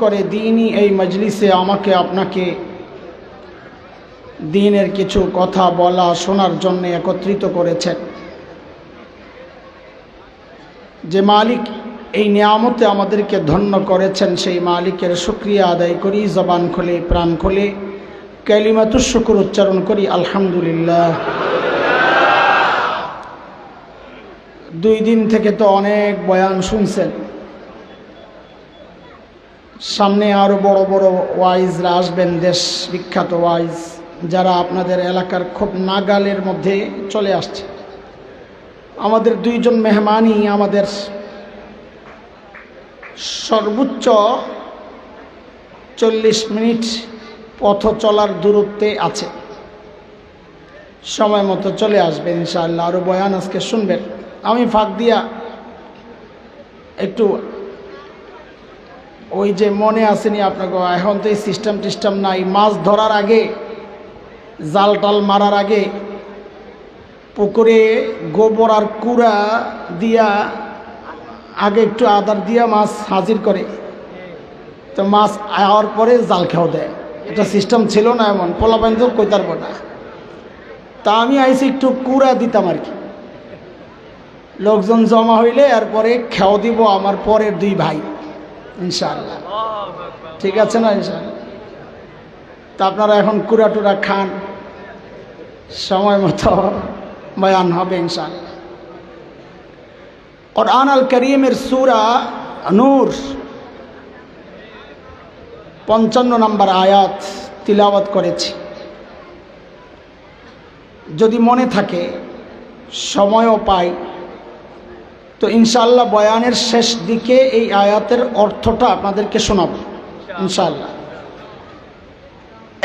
করে দিনই এই মজলিসে আমাকে আপনাকে দ্বীনের কিছু কথা বলা শোনার জন্য একত্রিত করেছেন। যে মালিক এই নিয়ামতে আমাদেরকে ধন্য করেছেন সেই মালিকের শুকরিয়া আদায় করি, জবান খুলে প্রাণ খুলে কালিমাতুশ শুকর উচ্চারণ করি আলহামদুলিল্লাহ। 2 দিন থেকে তো অনেক বয়ান শুনছেন, সামনে আরো বড় বড় ওয়াইজরা আসবেন, দেশ বিখ্যাত ওয়াইজ যারা আপনাদের এলাকার খুব নাগালের মধ্যে চলে আসছে। আমাদের 2 জন মেহমানই আমাদের সর্বোচ্চ 40 মিনিট পথ চলার দূরত্বে আছে, সময় মতো চলে আসবে ইনশাআল্লাহ। আরো বয়ান আজকে শুনবেন। আমি ফাঁক দিয়া একটু ওই যে মনে আসেনি আপনাকে, এখন তো এই সিস্টেম নাই, মাছ ধরার আগে জাল টাল মারার আগে পুকুরে গোবর আর কুড়া দিয়া আগে একটু আদার দিয়া মাছ হাজির করে, তো মাছ আওয়ার পরে জাল খেয়াও দেয়। এটা সিস্টেম ছিল না, এমন পোলাপাইন তো কইতার না। তা আমি আইসি একটু কুড়া দিতাম আর কি, লোকজন জমা হইলে এরপরে খেয়াও দিব আমার পরের 2 ভাই ইনশাআল্লাহ। ঠিক আছে না ইনশাআল্লাহ? তা আপনারা এখন কুড়া টুরা খান, সময় মতো বয়ান হবে ইনশাআল্লাহ। কুরআন আল কারীমের সূরা নূর 55 নম্বর আয়াত তিলাওয়াত করেছি। যদি মনে থাকে, সময়ও পাই, তো ইনশাআল্লাহ বয়ানের শেষ দিকে এই আয়াতের অর্থটা আপনাদেরকে শোনাব ইনশাআল্লাহ।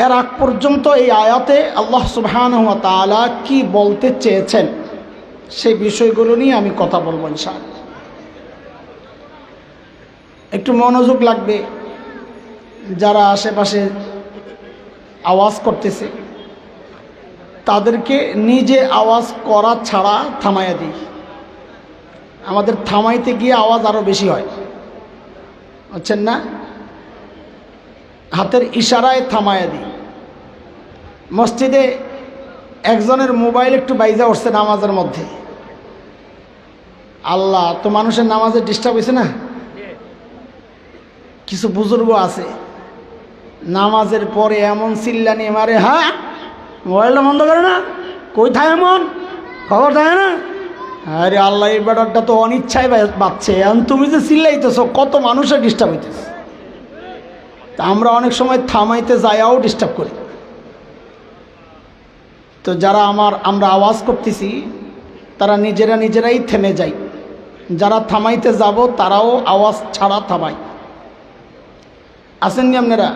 এর আগ পর্যন্ত এই আয়াতে আল্লাহ সুবহানাহু ওয়া তাআলা কি বলতে চেয়েছেন সেই বিষয়গুলো নিয়ে আমি কথা বলবো ইনশাআল্লাহ। একটু মনোযোগ লাগবে, যারা আশেপাশে আওয়াজ করতেছে তাদেরকে নিজে আওয়াজ করা ছাড়া থামাইয়া দিই। আমাদের থামাইতে গিয়ে আওয়াজ আরো বেশি হয়, বুঝছেন না? হাতের ইশারায় থামাইয়া দিই। মসজিদে একজনের মোবাইল একটু বাইজা উঠছে নামাজের মধ্যে, আল্লাহ, তো মানুষের নামাজে ডিস্টার্ব হয়েছে না? কিছু বুজুর্গ আছে নামাজের পরে এমন চিল্লানি মারে, হ্যাঁ মোবাইলটা বন্ধ করে না, কই থাকে এমন খবর থাকে না? আরে আল্লাহ, এই ব্যাটারটা তো অনিচ্ছায় বাচ্চে, এখন তুমি যে চিল্লাইতেছো কত মানুষের ডিস্টার্ব হইতেছে। তা আমরা অনেক সময় থামাইতে যাইয়াও ডিস্টার্ব করি। তো যারা আমরা আওয়াজ করতেছি তারা নিজেরাই থেমে যায়, যারা থামাইতে যাব তারাও আওয়াজ ছাড়া থামায়। আসেননি আপনারা?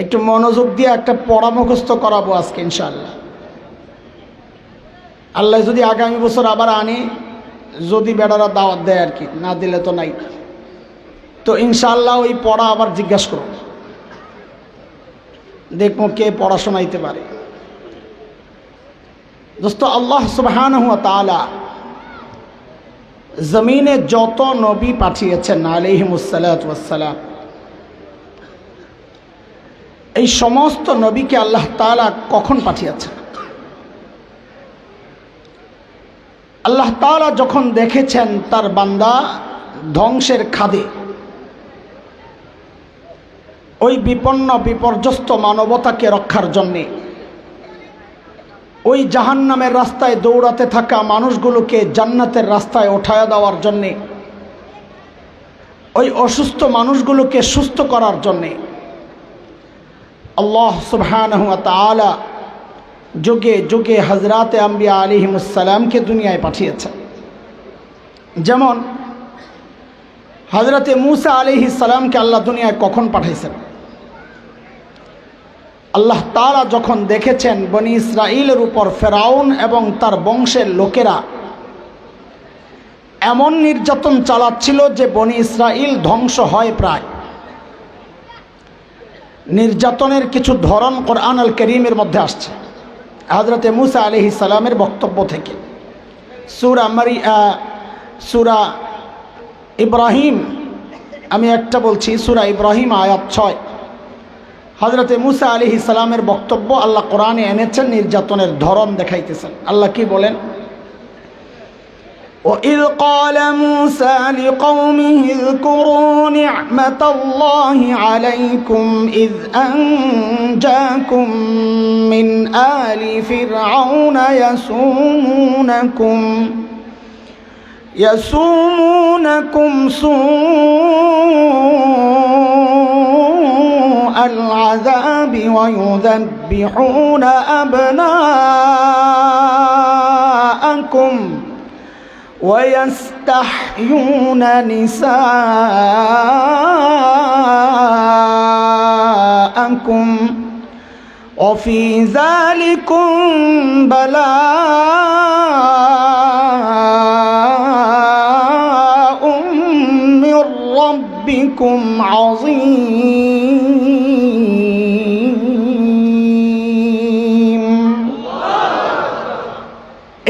একটু মনোযোগ দিয়ে একটা পড়া মুখস্থ করাবো আজকে ইনশাআল্লাহ। আল্লাহ যদি আগামী বছর আবার আনে, যদি বেটারা দাওয়াত দেয় আর কি, না দিলে তো নাই, তো ইনশাআল্লাহ ওই পড়া আবার জিজ্ঞাসা করো, দেখবো কে পড়া শোনাইতে পারে। দোস্ত, আল্লাহ সুবহানাহু ওয়া তাআলা জমিনে যত নবী পাঠিয়েছেন আলাইহিমুসসালাতু ওয়াসসালাম, এই সমস্ত নবীকে আল্লাহ তাআলা কখন পাঠিয়েছেন? আল্লাহ তাআলা যখন দেখেছেন তার বান্দা ধ্বংসের খাদে, ওই বিপন্ন বিপর্যস্ত মানবতাকে রক্ষার জন্যে, ওই জাহান্নামের রাস্তায় দৌড়াতে থাকা মানুষগুলোকে জান্নাতের রাস্তায় ওঠায় দেওয়ার জন্যে, ওই অসুস্থ মানুষগুলোকে সুস্থ করার জন্যে আল্লাহ সুবহানাহু ওয়া তাআলা যুগে যুগে হযরতে আম্বিয়া আলাইহিমুসসালামকে দুনিয়ায় পাঠিয়েছেন। যেমন হযরতে মূসা আলাইহিস সালামকে আল্লাহ দুনিয়ায় কখন পাঠাইছেন? আল্লাহ তাআলা যখন দেখেছেন বনি ইসরাইলের উপর ফেরাউন এবং তার বংশের লোকেরা এমন নির্যাতন চালাচ্ছিল যে বনি ইসরাইল ধ্বংস হয় প্রায়। নির্যাতনের কিছু ধরন কোরআন আল কারীমের মধ্যে আসছে হযরতে মূসা আলাইহিস সালামের বক্তব্য থেকে। সূরা ইব্রাহিম আমি একটা বলছি, সূরা ইব্রাহিম আয়াত 6। হযরতে মুসা আলাইহিস সালামের বক্তব্য আল্লাহ কোরআনে এনেছেন, নির্যাতনের ধরন দেখাইতেছেন। আল্লাহ কি বলেন? وَإِذْ قَالَ مُوسَى لِقَوْمِهِ اذْكُرُوا نِعْمَةَ اللَّهِ عَلَيْكُمْ إِذْ أَنْجَاكُمْ مِنْ آلِ فِرْعَوْنَ يَسُومُونَكُمْ سُوءَ الْعَذَابِ وَيُذَبِّحُونَ أَبْنَاءَكُمْ وَيَسْتَحْيُونَ نِسَاءَكُمْ وَفِي ذَلِكُمْ بَلَاءٌ مِّن رَّبِّكُمْ عَظِيمٌ।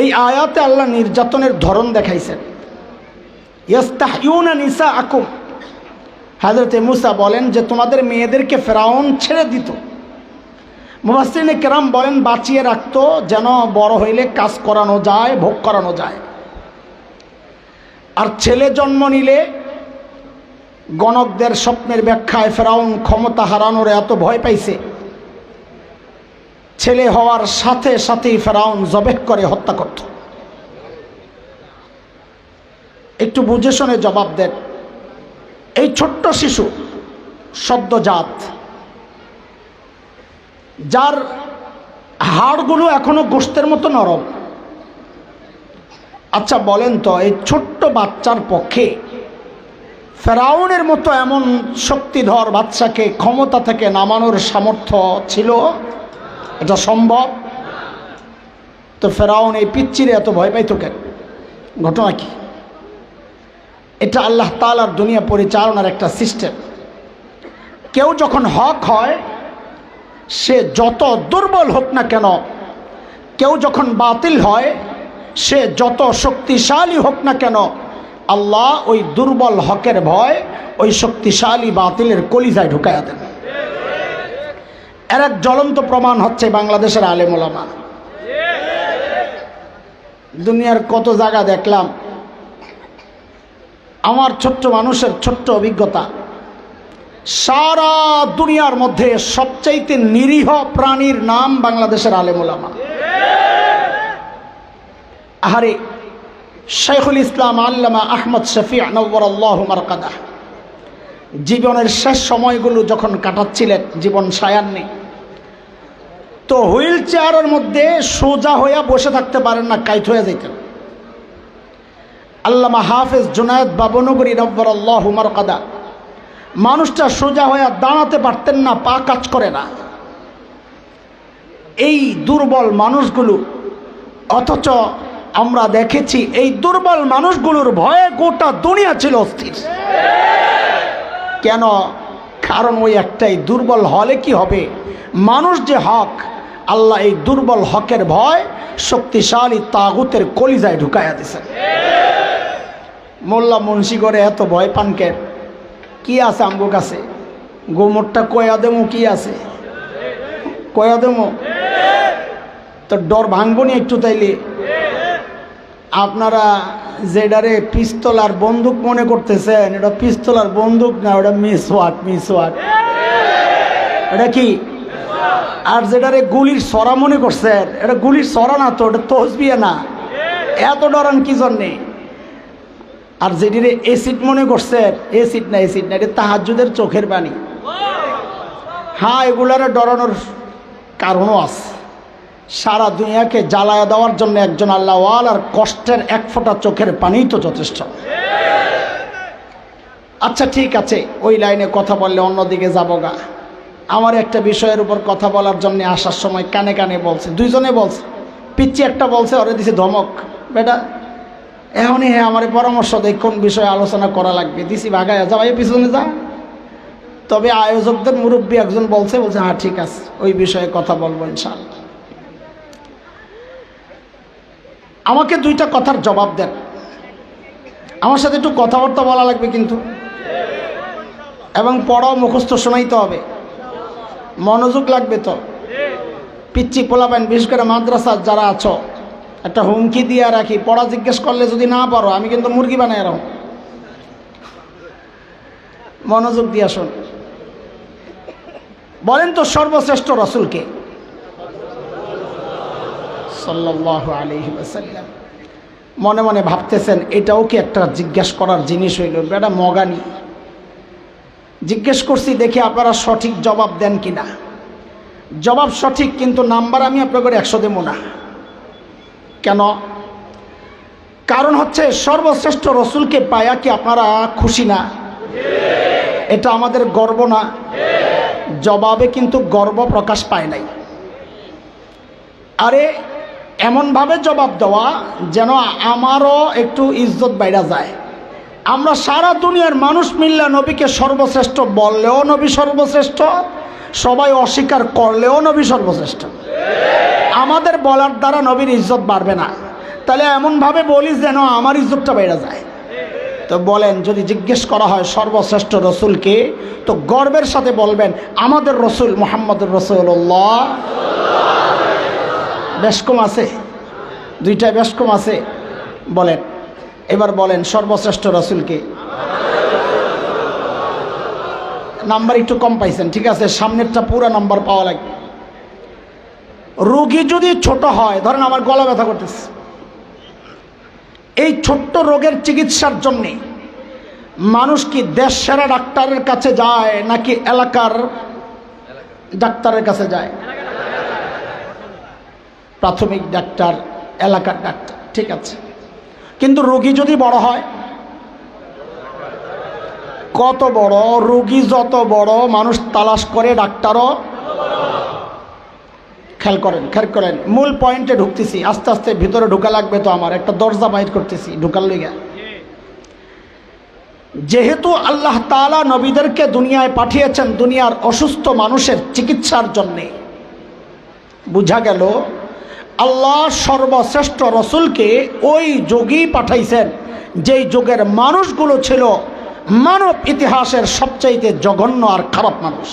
এই আয়াতে আল্লাহ নির্যাতনের ধরন দেখাইছেন। ইয়াস্তাহইউনা নিসাআকুম, হযরতে মুসা বলেন যে তোমাদের মেয়েদেরকে ফেরাউন ছেড়ে দিত। মুফাসসিরিনে কেরাম বলেন বাঁচিয়ে রাখতো, যেন বড় হইলে কাজ করানো যায়, ভোগ করানো যায়। আর ছেলে জন্ম নিলে গণকদের স্বপ্নের ব্যাখ্যায় ফেরাউন ক্ষমতা হারানোর এত ভয় পাইছে, ছেলে হওয়ার সাথে সাথেই ফেরাউন জবেহ করে হত্যা করত। একটু বুঝে শুনে জবাব দেন। এই ছোট্ট শিশু সদ্যজাত, যার হাড়গুলো এখনো গোশতের মতো নরম, আচ্ছা বলেন তো এই ছোট্ট বাচ্চার পক্ষে ফেরাউনের মতো এমন শক্তিধর বাচ্চাকে ক্ষমতা থেকে নামানোর সামর্থ্য ছিল? এটা সম্ভব? তো ফেরাউন এই পিচ্চিরে এত ভয় পাইত কেন? ঘটনা কি? এটা আল্লাহ তাআলার দুনিয়া পরিচালনার একটা সিস্টেম। কেউ যখন হক হয়, সে যত দুর্বল হোক না কেন, কেউ যখন বাতিল হয়, সে যত শক্তিশালী হোক না কেন, আল্লাহ ওই দুর্বল হকের ভয় ওই শক্তিশালী বাতিলের কলিজায় ঢুকাইয়া দেন। এর এক জ্বলন্ত প্রমাণ হচ্ছে বাংলাদেশের আলেম ওলামা। দুনিয়ার কত জায়গা দেখলাম, আমার ছোট্ট মানুষের ছোট্ট অভিজ্ঞতা, সারা দুনিয়ার মধ্যে সবচাইতে নিরীহ প্রাণীর নাম বাংলাদেশের আলেম ওলামা। আহারে, শাইখুল ইসলাম আল্লামা আহমদ শফি নওয়ারাল্লাহু মারকাদাহ জীবনের শেষ সময়গুলো যখন কাটাচ্ছিলেন, জীবন সায়ান্নে, তো হুইল চেয়ারের মধ্যে সোজা হইয়া বসে থাকতে পারেন না, কাইত হয়ে যাইতেন। আল্লামা হাফেজ জুনায়েদ বাবনগরী নওয়ারাল্লাহু মারকাদাহ মানুষটা সোজা হইয়া দাঁড়াতে পারতেন না, পা কাজ করে না। এই দুর্বল মানুষগুলো, অথচ আমরা দেখেছি এই দুর্বল মানুষগুলোর ভয়ে গোটা দুনিয়া ছিল অস্থির। কেন? কারণ ওই একটাই, দুর্বল হলে কি হবে? মানুষ যে হক, আল্লাহ এই দুর্বল হকের ভয় শক্তিশালী তাগুতের কলিজায় ঢুকাইয়া দিছে। মোল্লা মুন্সি করে এত ভয় পান কেন? কি আছে আমগো কাছে? গোমরটা কয়া দেমো, কি আছে কয়া দেমো? তো ডর ভাঙবো নি একটু? তাইলে আপনারা যেটারে পিস্তল আর বন্দুক মনে করতেছেন, এটা পিস্তল আর বন্দুক না, ওটা মিসওয়াক। এটা কি? আর যেটারে গুলির সরা মনে করছেন, এটা গুলির সরা না, তো ওটা তসবিয়া না। এত ডরান কি জন্যে? আর যেটিরে এসিড মনে করছেন, এসিড না, এটা তাহাজ্জুদের চোখের পানি। হ্যাঁ, এগুলারে ডরানোর কারণও আছে। সারা দুনিয়াকে জ্বালায়া দেওয়ার জন্য একজন আল্লাহওয়াল আর কষ্টের এক ফোঁটা চোখের পানিই তো যথেষ্ট। আচ্ছা ঠিক আছে, ওই লাইনে কথা বললে অন্যদিকে যাবো গা। আমার একটা বিষয়ের উপর কথা বলার জন্য আসার সময় কানে কানে বলছে, দুইজনে বলছে। পিচ্ছি একটা বলছে, ওরে দিছে ধমক, বেটা এখনই হ্যাঁ আমার পরামর্শ দেয় কোন বিষয়ে আলোচনা করা লাগবে। দিছি ভাগায় যা, ভাই পিছনে যা। তবে আয়োজকদের মুরব্বী একজন বলছে হ্যাঁ ঠিক আছে, ওই বিষয়ে কথা বলবো ইনশাআল্লাহ। আমাকে দুইটা কথার জবাব দেন, আমার সাথে একটু কথাবার্তা বলা লাগবে কিন্তু। এবং পড়াও মুখস্থ শোনাইতে হবে, মনোযোগ লাগবে। তো পিচ্ছি পোলাবেন, বিশেষ করে মাদ্রাসার যারা আছো, একটা হুমকি দিয়ে রাখি, পড়া জিজ্ঞেস করলে যদি না পারো আমি কিন্তু মুরগি বানাই এরকম। মনোযোগ দিয়ে শোন। বলেন তো সর্বশ্রেষ্ঠ রাসূলকে সাল্লাল্লাহু আলাইহি ওয়াসাল্লাম। মনে মনে ভাবতেছেন এটাও কি একটা জিজ্ঞেস করার জিনিস হইল, বেটা মগানি। জিজ্ঞেস করছি, দেখি আপনারা সঠিক জবাব দেন কিনা। জবাব সঠিক, কিন্তু নাম্বার আমি আপনাদের 100 দেব না। কেন? কারণ হচ্ছে সর্বশ্রেষ্ঠ রসুলকে পায়া কি আপনারা খুশি না? এটা আমাদের গর্ব না? জবাবে কিন্তু গর্ব প্রকাশ পায় নাই। আরে এমনভাবে জবাব দেওয়া যেন আমারও একটু ইজ্জত বাইরা যায়। আমরা সারা দুনিয়ার মানুষ মিল্লা নবীকে সর্বশ্রেষ্ঠ বললেও নবী সর্বশ্রেষ্ঠ, সবাই অস্বীকার করলেও নবী সর্বশ্রেষ্ঠ। আমাদের বলার দ্বারা নবীর ইজ্জত বাড়বে না, তাহলে এমনভাবে বলি যেন আমার ইজ্জতটা বেড়ে যায়। তো বলেন, যদি জিজ্ঞেস করা হয় সর্বশ্রেষ্ঠ রসুলকে, তো গর্বের সাথে বলবেন আমাদের রসুল মুহাম্মদুর রাসূলুল্লাহ। বেশ কম আছে, দুইটায় বেশ কম আছে। বলেন, এবার বলেন সর্বশ্রেষ্ঠ রসুলকে। নাম্বার একটু কম পাইছেন, ঠিক আছে, সামনেরটা পুরো নাম্বার পাওয়া লাগবে। রোগী যদি ছোট হয়, ধরেন আমার গলা ব্যথা করতেছে, এই ছোট্ট রোগের চিকিৎসার জন্যে মানুষ কি দেশ সেরা ডাক্তারের কাছে যায় নাকি এলাকার ডাক্তারের কাছে যায়? প্রাথমিক ডাক্তার, এলাকার ডাক্তার, ঠিক আছে। কিন্তু রোগী যদি বড় হয়, কত বড় রোগী যত বড় মানুষ তালাশ করে ডাক্তারও। খেয়াল করেন, মূল পয়েন্টে ঢুকতেছি, আস্তে আস্তে ভিতরে ঢুকা লাগবে। তো আমার একটা দরজা বাইর করতেছি, ঢুকার লইগা। যেহেতু আল্লাহ তাআলা নবীদেরকে দুনিয়ায় পাঠিয়েছেন দুনিয়ার অসুস্থ মানুষের চিকিৎসার জন্যে, বুঝা গেল আল্লাহ সর্বশ্রেষ্ঠ রসুলকে ওই যুগেই পাঠাইছেন যেই যুগের মানুষগুলো ছিল মানব ইতিহাসের সবচাইতে জঘন্য আর খারাপ মানুষ।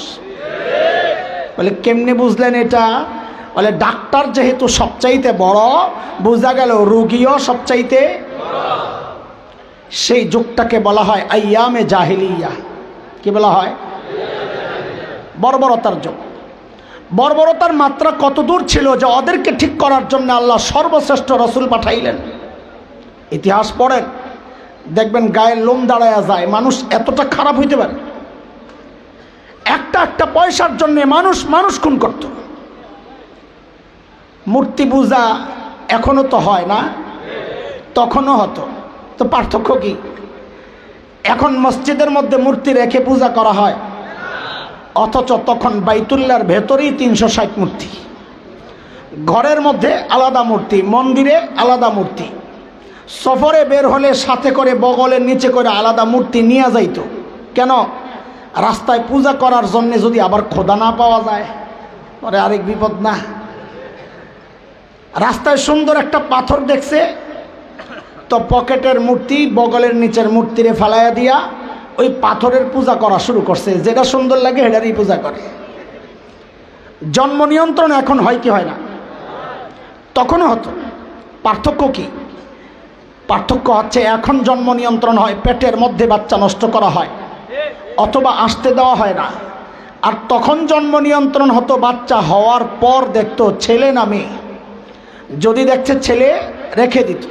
বলে কেমনে বুঝলেন এটা? বলে ডাক্তার যেহেতু সবচাইতে বড়, বোঝা গেল রোগীও সবচাইতে। সেই যুগটাকে বলা হয় আইয়ামে জাহিলিয়া। কি বলা হয়? বর্বরতার যুগ। বর্বরতার মাত্রা কত দূর ছিল যে ওদেরকে ঠিক করার জন্য আল্লাহ সর্বশ্রেষ্ঠ রসুল পাঠাইলেন। ইতিহাস পড়েন, দেখবেন গায়ের লোম দাঁড়ায়া যায়। মানুষ এতটা খারাপ হইতে পারে? একটা পয়সার জন্য মানুষ খুন করত। মূর্তি পূজা এখনো তো হয় না, তখনও হতো। তো পার্থক্য কি? এখন মসজিদের মধ্যে মূর্তি রেখে পূজা করা হয়, অথচ তখন বাইতুল্লাহর ভেতরেই 360 মূর্তি, ঘরের মধ্যে আলাদা মূর্তি, মন্দিরে আলাদা মূর্তি। সফরে বের হলে সাথে করে বগলের নিচে করে আলাদা মূর্তি নিয়ে যাইত। কেন? রাস্তায় পূজা করার জন্য যদি আবার খোদা না পাওয়া যায়, পরে আরেক বিপদ না? রাস্তায় সুন্দর একটা পাথর দেখছে, তো পকেটের মূর্তি বগলের নিচের মূর্তিরে ফালাইয়া দিয়া ওই পাথরের পূজা করা শুরু করছে। যেটা সুন্দর লাগে সেটারই পূজা করে। জন্ম নিয়ন্ত্রণ এখন হয় কি হয় না? তখনও হতো। পার্থক্য কি? পার্থক্য হচ্ছে এখন জন্ম নিয়ন্ত্রণ হয়, পেটের মধ্যে বাচ্চা নষ্ট করা হয় অথবা আসতে দেওয়া হয় না। আর তখন জন্ম নিয়ন্ত্রণ হতো বাচ্চা হওয়ার পর দেখতো ছেলে না মেয়ে। যদি দেখছে ছেলে রেখে দিত,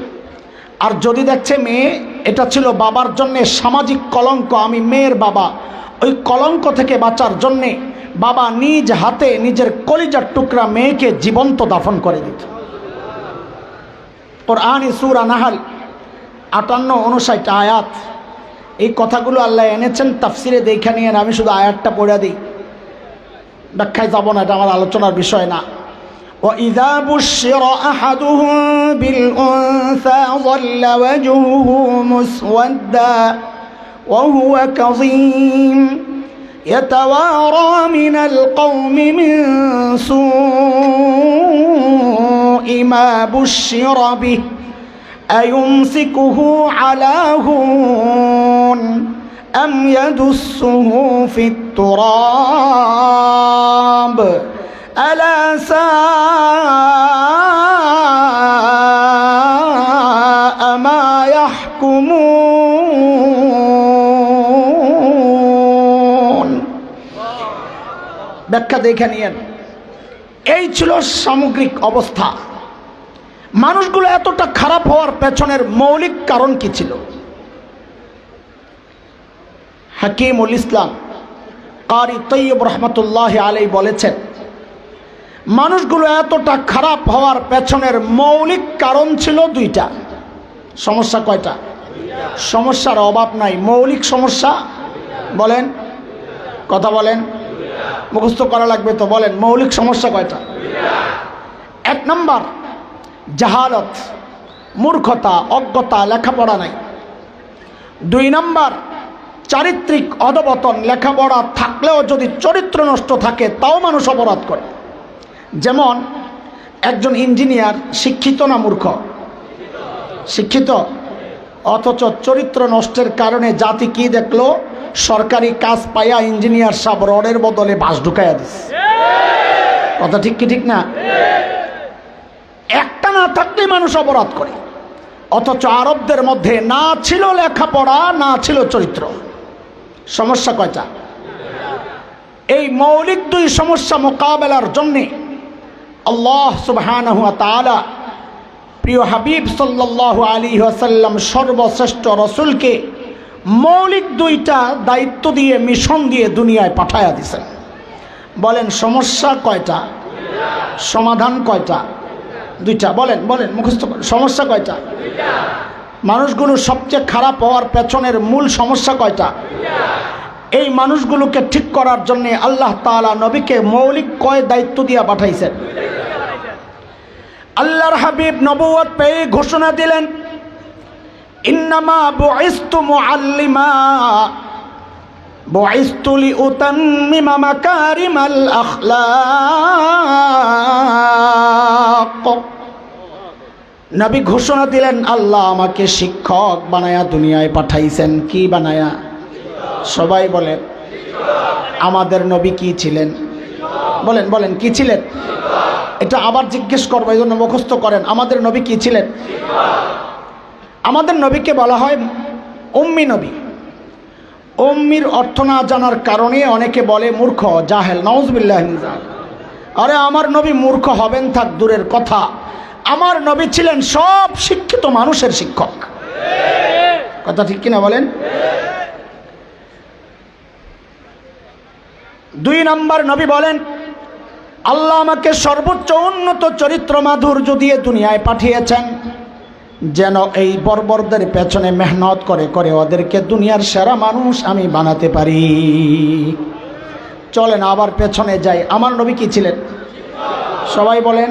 আর যদি দেখছে মেয়ে, এটা ছিল বাবার জন্যে সামাজিক কলঙ্ক। আমি মেয়ের বাবা, ওই কলঙ্ক থেকে বাঁচার জন্যে বাবা নিজ হাতে নিজের কলিজার টুকরা মেয়েকে জীবন্ত দাফন করে দিত। কোরআন সূরা নাহল 58-59 আয়াত। এই কথাগুলো আল্লাহ এনেছেন তাফসিরে, দেখে নিয়ে আমি শুধু আয়াতটা পড়ে দিই, ব্যাখ্যায় যাব না, এটা আমার আলোচনার বিষয় না। وَإِذَا بُشِّرَ أَحَدُهُم بِالْأُنثَىٰ ظَلَّ وَجْهُهُ مُسْوَدًّا وَهُوَ كَظِيمٌ يَتَوَارَىٰ مِنَ الْقَوْمِ مِن سُوءِ مَا بُشِّرَ بِهِ أَيُمْسِكُهُ عَلَىٰ هُونٍ أم يدسه في التراب ألا ساء ما يحكمون ব্যাখ্যা দেখে নিয়েন। এই ছিল সামগ্রিক অবস্থা। মানুষগুলো এতটা খারাপ হওয়ার পেছনের মৌলিক কারণ কি ছিল? হাকিমুল ইসলাম কারি তৈয়ব রহমতুল্লাহ আলাই বলেছেন, মানুষগুলো এতটা খারাপ হওয়ার পেছনের মৌলিক কারণ ছিল দুইটা। সমস্যা কয়টা? সমস্যার অভাব নাই, মৌলিক সমস্যা বলেন, কথা বলেন, মুখস্থ করা লাগবে তো, বলেন মৌলিক সমস্যা কয়টা? এক নম্বর জাহালত, মূর্খতা, অজ্ঞতা, লেখাপড়া নাই। দুই নম্বর চারিত্রিক অধপতন, লেখাপড়া থাকলেও যদি চরিত্র নষ্ট থাকে তাও মানুষ অপরাধ করে। যেমন একজন ইঞ্জিনিয়ার শিক্ষিত না মূর্খ? শিক্ষিত, অথচ চরিত্র নষ্টের কারণে জাতি কি দেখলো? সরকারি কাজ পাইয়া ইঞ্জিনিয়ার সাহেব রডের বদলে বাঁশ ঢুকাইয়া দিচ্ছে। কথা ঠিক কি ঠিক না? একটা না থাকলে মানুষ অপরাধ করে, অথচ আরবদের মধ্যে না ছিল লেখাপড়া, না ছিল চরিত্র। সমস্যা কয়টা? এই মৌলিক দুই সমস্যা মোকাবেলার জন্যে আল্লাহ সুবহানাহু ওয়া তাআলা প্রিয় হাবিব সাল্লাল্লাহু আলাইহি ওয়াসাল্লাম সর্বশ্রেষ্ঠ রসুলকে মৌলিক দুইটা দায়িত্ব দিয়ে, মিশন দিয়ে দুনিয়ায় পাঠায়া দিয়েছেন। বলেন সমস্যা কয়টা? সমাধান কয়টা? দুইটা। বলেন বলেন, মুখস্থ করেন, সমস্যা কয়টা? মানুষগুলো সবচেয়ে খারাপ হওয়ার পেছনের মূল সমস্যা কয়টা? এই মানুষগুলোকে ঠিক করার জন্য আল্লাহ তাআলা নবীকে মৌলিক কয় দায়িত্ব দিয়ে পাঠাইছেন? আল্লাহর হাবিব নবুয়ত পেয়ে ঘোষণা দিলেন, ইন্নামা বুইসতু মুআল্লিমা বুইসতু লিউতাম্মিমা মাকারিমাল আখলাক। নবী ঘোষণা দিলেন, আল্লাহ আমাকে শিক্ষক বানায়া দুনিয়ায় পাঠাইছেন। কি বানায়া? সবাই বলেন, আমাদের নবী কি ছিলেন? বলেন বলেন, কি ছিলেন? এটা আবার জিজ্ঞেস করবো, এই জন্য মুখস্থ করেন। আমাদের নবী কি ছিলেন? আমাদের নবীকে বলা হয় উম্মি নবী। উম্মির অর্থ না জানার কারণে অনেকে বলে মূর্খ, জাহেল, নাউজুবিল্লাহ। আরে আমার নবী মূর্খ হবেন থাক দূরের কথা, আমার নবী ছিলেন সব শিক্ষিত মানুষের শিক্ষক। কথা ঠিক কিনা বলেন? দুই নম্বর নবী বলেন, আল্লাহ আমাকে সর্বোচ্চ উন্নত চরিত্র মাধুর্য দিয়ে দুনিয়ায় পাঠিয়েছেন যেন এই বর্বরদের পেছনে মেহনত করে করে ওদেরকে দুনিয়ার সেরা মানুষ আমি বানাতে পারি। চলেন আবার পেছনে যাই। আমার নবী কি ছিলেন? সবাই বলেন।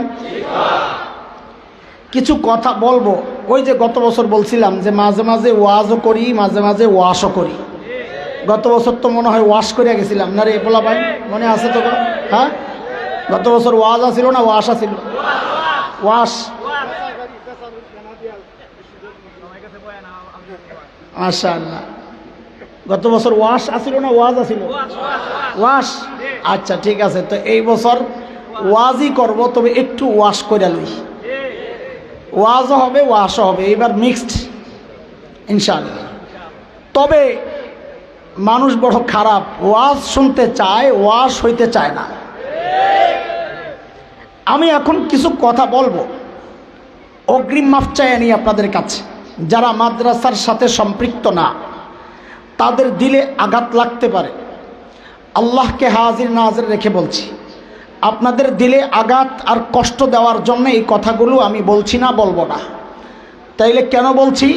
কিছু কথা বলবো। ওই যে গত বছর বলছিলাম যে মাঝে মাঝে ওয়াজও করি, মাঝে মাঝে ওয়াশও করি। গত বছর তো মনে হয় ওয়াশ করিয়া গেছিলাম না রে পোলা ভাই, মনে আছে তো? হ্যাঁ, গত বছর ওয়াজ আসিল না ওয়াশ আসিল? ওয়াশ। মাশাআল্লাহ, গত বছর ওয়াশ আসিল না ওয়াজ আসিল? ওয়াশ। আচ্ছা ঠিক আছে, তো এই বছর ওয়াজই করব, তবে একটু ওয়াশ করে লই। ওয়াজও হবে ওয়াশও হবে, এবার মিক্সড ইনশাআল্লাহ। তবে মানুষ বড় খারাপ, ওয়াজ শুনতে চায়, ওয়াশ হইতে চায় না। আমি এখন কিছু কথা বলবো, অগ্রিম মাফ চাই আনি আপনাদের কাছে। যারা মাদ্রাসার সাথে সম্পৃক্ত না, তাদের দিলে আঘাত লাগতে পারে। আল্লাহকে হাজির নাজির রেখে বলছি, আপনাদের দিলে আঘাত আর কষ্ট দেওয়ার জন্য এই কথাগুলো আমি বলছি না, বলবো না। তাইলে কেন বলছি?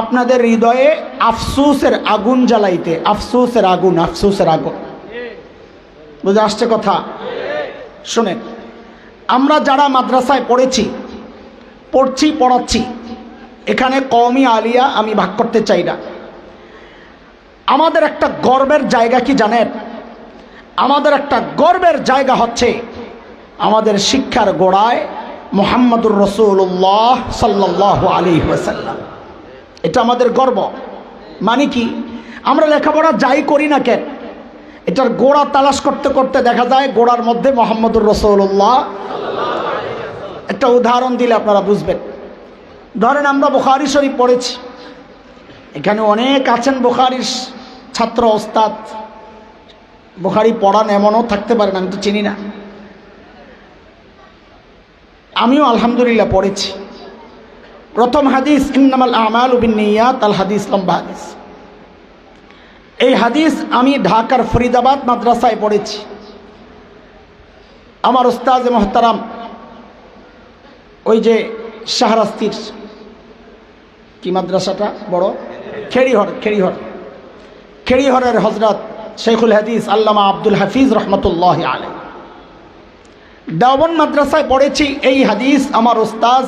আপনাদের হৃদয়ে আফসোসের আগুন জ্বালাইতে। আফসোসের আগুন, আফসোসের আগুন। বুঝে আসছে কথা? শুনেন, আমরা যারা মাদ্রাসায় পড়ছি, পড়াচ্ছি, এখানে কওমি আলিয়া আমি ভাগ করতে চাই না। আমাদের একটা গর্বের জায়গা কি জানেন? আমাদের একটা গর্বের জায়গা হচ্ছে আমাদের শিক্ষার গোড়ায় মুহাম্মদুর রাসূলুল্লাহ সাল্লাল্লাহু আলাইহি ওয়াসাল্লাম। এটা আমাদের গর্ব। মানে কি? আমরা লেখাপড়া যাই করি না কেন, এটার গোড়া তালাশ করতে করতে দেখা যায় গোড়ার মধ্যে মুহাম্মদুর রাসূলুল্লাহ। একটা উদাহরণ দিলে আপনারা বুঝবেন। ধরেন আমরা বুখারী শরীফ পড়েছি, এখানে অনেক আছেন বুখারীর ছাত্র ওস্তাদ, বুখারী পড়ান এমনও থাকতে পারেন, আমি তো চিনি না। আমিও আলহামদুলিল্লাহ পড়েছি। প্রথম হাদিস ইন্নামাল আমালু বিন্নিয়াত, আল হাদিস, লম্বা হাদিস। এই হাদিস আমি ঢাকার ফরিদাবাদ মাদ্রাসায় পড়েছি। আমার উস্তাদ মুহতারাম, ওই যে শাহরাস্তির কি মাদ্রাসাটা বড়, খেড়িহরের হজরত শেখুল হাদিস আল্লামা আব্দুল হাফিজ রহমতুল্লাহ আলাইহি দেওবন্দ মাদ্রাসায় পড়েছি। এই হাদিস আমার উস্তাদ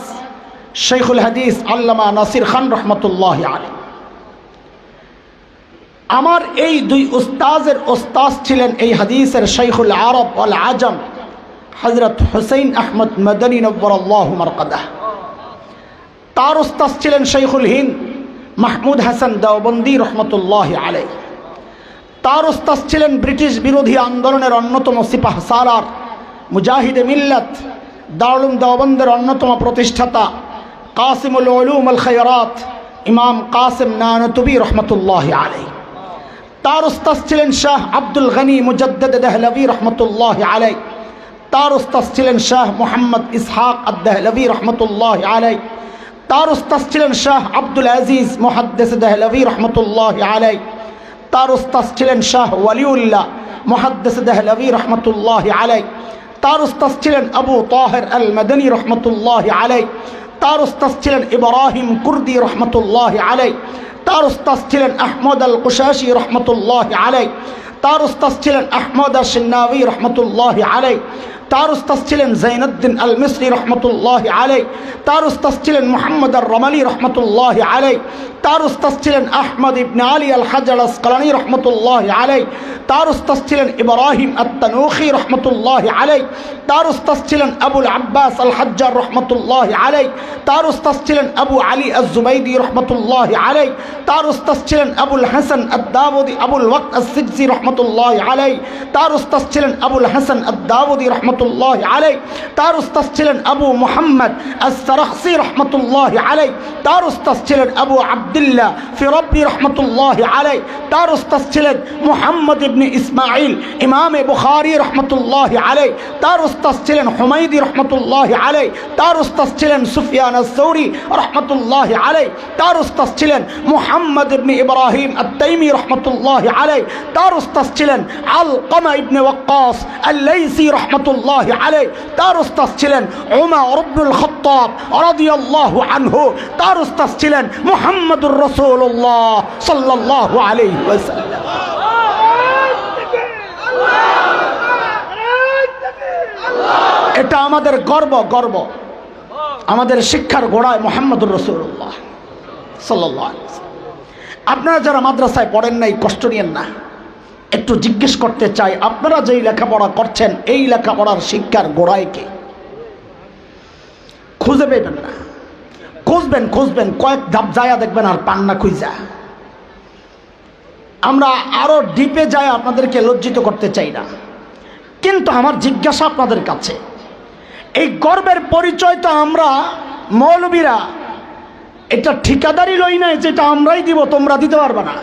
শেখুল হাদিস আল্লামা নাসির খান রহমতুল্লাহ আলাইহি। আমার এই দুই উস্তাজের উস্তাদ ছিলেন এই হাদিসের শেখুল আরব ওয়াল আজম হযরত হুসাইন আহমদ মদনী নব্বরাল্লাহু মারকাদাহ। তার উস্তাদ ছিলেন শেখুল হিন্দ মাহমুদ হাসান দেওবন্দি রহমতুল্লাহ আলাইহি। তার উস্তাদ ছিলেন ব্রিটিশ বিরোধী আন্দোলনের অন্যতম সিপাহ সালার, মুজাহিদে মিল্লাত, দারুল দেওবন্দের অন্যতম প্রতিষ্ঠাতা কাসিমুল উলুম আল খায়রাত ইমাম কাসিম নানতুবি রহমতুল্লাহ আলাইহি। তার উস্তাদ ছিলেন শাহ আব্দুল গনি মুজাদ্দিদ দেহলভী রহমতুল্লাহ আলাইহি। তার উস্তাদ ছিলেন শাহ মুহাম্মদ ইসহাক আদ-দেহলভী রহমতুল্লাহ আলাইহি। তার উস্তাদ ছিলেন শাহ আব্দুল আজিজ মুহাদ্দিস দেহলভী রহমতুল্লাহ আলাইহি। তার উস্তাদ ছিলেন শাহ ওয়ালিউল্লাহ মুহাদ্দিস দেহলভী রহমতুল্লাহ আলাইহি। তার উস্তাদ ছিলেন আবু তাহের আল মদনী রহমতুল্লাহ আলাইহি। তার উস্তাদ ছিলেন ইব্রাহিম কুর্দি রহমতুল্লাহ আলাইহি। তার উস্তাদ ছিলেন আহমদ আল কুশাশি রহমতুল্লাহ আলাইহি। তার উস্তাদ ছিলেন আহমদ আল শিন্নাবী রহমতুল্লাহ আলাইহি। তার উস্তাদ ছিলেন জৈনুদ্দিন আল মিসরি রহমতুল্লাহ আলাইহি। তার উস্তাদ ছিলেন মুহাম্মদ আর রমালি রহমতুল্লাহ আলাইহি। তার উস্তাদ ছিলেন আহমদ ইবনে আলী আল হাজার আসকালানি রহমতুল্লাহ আলাইহি। তার উস্তাদ ছিলেন ইব্রাহিম আত-তানুখি রহমতুল্লাহ আলাইহি। তার উস্তাদ ছিলেন আবুল আব্বাস আল হাজ্জার রহমতুল্লাহ আলাইহি। তার উস্তাদ ছিলেন আবু আলী আজ-জুবাইদি রহমতুল্লাহ আলাইহি। তার উস্তাদ ছিলেন আবুল হাসান আদ-দাউদি আবুল ওয়াক্ত আস-সিজজি রহমতুল্লাহ আলাইহি। তার উস্তাদ ছিলেন আবুল হাসান আদ-দাউদি রহমতুল্লাহ আলাইহি। তার উস্তাদ ছিলেন আবু মুহাম্মদ আস-সারাখসি রহমতুল্লাহ আলাইহি। তার উস্তাদ ছিলেন আবু আব্দুল্লাহ ফিরাবি রহমতুল্লাহ আলাইহি। তার উস্তাদ ছিলেন মুহাম্মদ ইবনে ইসমাঈল ইমামে বুখারী রহমতুল্লাহ আলাইহি। তার উস্তাদ ছিলেন হুমায়দি রহমতুল্লাহ আলাইহি। তার উস্তাদ ছিলেন সুফিয়ান আস-সাউরি রহমতুল্লাহ আলাইহি। তার উস্তাদ ছিলেন মুহাম্মদ ইবনে ইব্রাহিম আত-তাইমি রহমতুল্লাহ আলাইহি। তার উস্তাদ ছিলেন আলকামা ইবনে ওয়াক্কাস আল-লাইসি রহমতুল্লাহ আলাইহি। তার উস্তাদ ছিলেন উমর ইবনুল খাত্তাব রাদিয়াল্লাহু আনহু। তার উস্তাদ ছিলেন মুহাম্মদুর রাসূলুল্লাহ সাল্লাল্লাহু আলাইহি ওয়াসাল্লাম। এটা আমাদের গর্ব, আমাদের শিক্ষার গোড়ায় মুহাম্মদুর রাসূলুল্লাহ সাল্লাল্লাহু আলাইহি ওয়াসাল্লাম। আপনারা যারা মাদ্রাসায় পড়েন নাই কষ্ট নিয়েন না, একটু জিজ্ঞেস করতে চাই, আপনারা যেই লেখাপড়া করছেন এই লেখাপড়ার শিক্ষার গোড়ায় কে? খুঁজে পেবেন না, খুঁজবেন কয়েক ধাপ যায়া দেখবেন আর পান না খুঁজা। আমরা আরো ডিপে যায় আপনাদেরকে লজ্জিত করতে চাই না, কিন্তু আমার জিজ্ঞাসা আপনাদের কাছে, এই গর্বের পরিচয় তো আমরা মৌলবীরা এটা ঠিকাদারি লই নাই যেটা আমরাই দিব, তোমরা দিতে পারবে না।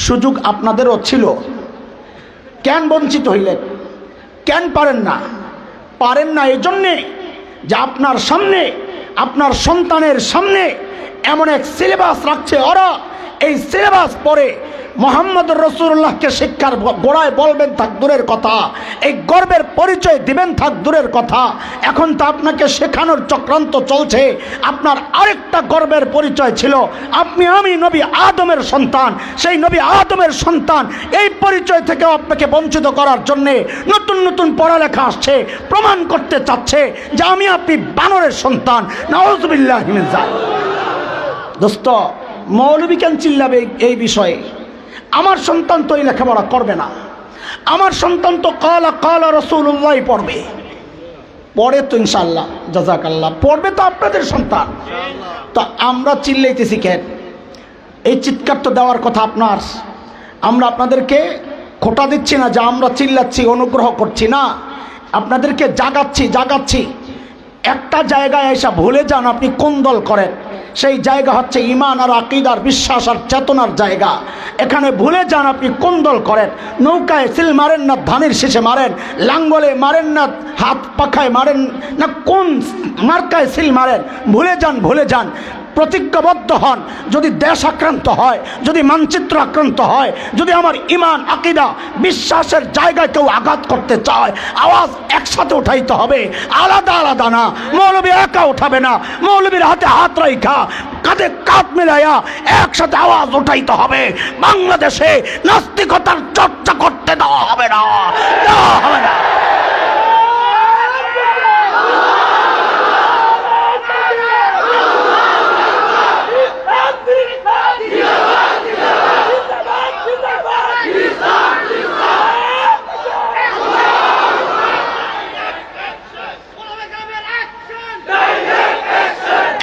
সুযোগ আপনাদেরও ছিল, কেন বঞ্চিত হইলেন? কেন পারেন না? এজন্যে যে আপনার সামনে, আপনার সন্তানের সামনে এমন এক সিলেবাস রাখছে, ওরা এই সিলেবাস পড়ে মুহাম্মদুর রাসূলুল্লাহকে শিক্ষার গোড়ায় বলবেন থাক দূরের কথা, এই গর্বের পরিচয় দিবেন থাক দূরের কথা, এখন তো আপনাকে শেখানোর চক্রান্ত চলছে। আপনার আরেকটা গর্বের পরিচয় ছিল, আমি নবী আদমের সন্তান, সেই নবী আদমের সন্তান। এই পরিচয় থেকেও আপনাকে বঞ্চিত করার জন্যে নতুন পড়ালেখা আসছে, প্রমাণ করতে চাচ্ছে যে আপনি বানরের সন্তান। নাউযুবিল্লাহি মিন যালিক। দোস্ত, মৌলবী কেন চিল্লাবে এই বিষয়ে? আমার সন্তান তো এই লেখাপড়া করবে না, আমার সন্তান তো কালা রাসূলুল্লাহ পড়ে তো ইনশাআল্লাহ, জাযাকাল্লাহ, পড়বে তো আপনাদের সন্তান। তো আমরা চিল্লাইতেছি কেন? এই চিৎকার তো দেওয়ার কথা আপনার। আমরা আপনাদেরকে খোটা দিচ্ছি না যে আমরা চিল্লাচ্ছি, অনুগ্রহ করছি না, আপনাদেরকে জাগাচ্ছি। একটা জায়গায় এসে ভুলে যান আপনি কোন দল করেন। সেই জায়গা হচ্ছে ঈমান আর আকীদার, বিশ্বাস আর চেতনার জায়গা। এখানে ভুলে যান আপনি কোন দল করেন। নৌকায় সিল মারেন না ধানের শেষে মারেন, লাঙ্গলে মারেন না হাত পাখায় মারেন না কোন মার্কায় সিল মারেন, ভুলে যান। প্রতিজ্ঞাবদ্ধ হন, যদি দেশ আক্রান্ত হয়, যদি মানচিত্র আক্রান্ত হয়, যদি আমার ঈমান আকীদা বিশ্বাসের জায়গায় কেউ আঘাত করতে চায়, আওয়াজ একসাথে উঠাইতে হবে, আলাদা আলাদা না। মৌলবী একা উঠাবে না, মৌলবীর হাতে হাত রাইখা কাঁধে কাঁধ মিলাইয়া একসাথে আওয়াজ উঠাইতে হবে। বাংলাদেশে নাস্তিকতার চর্চা করতে দেওয়া হবে না।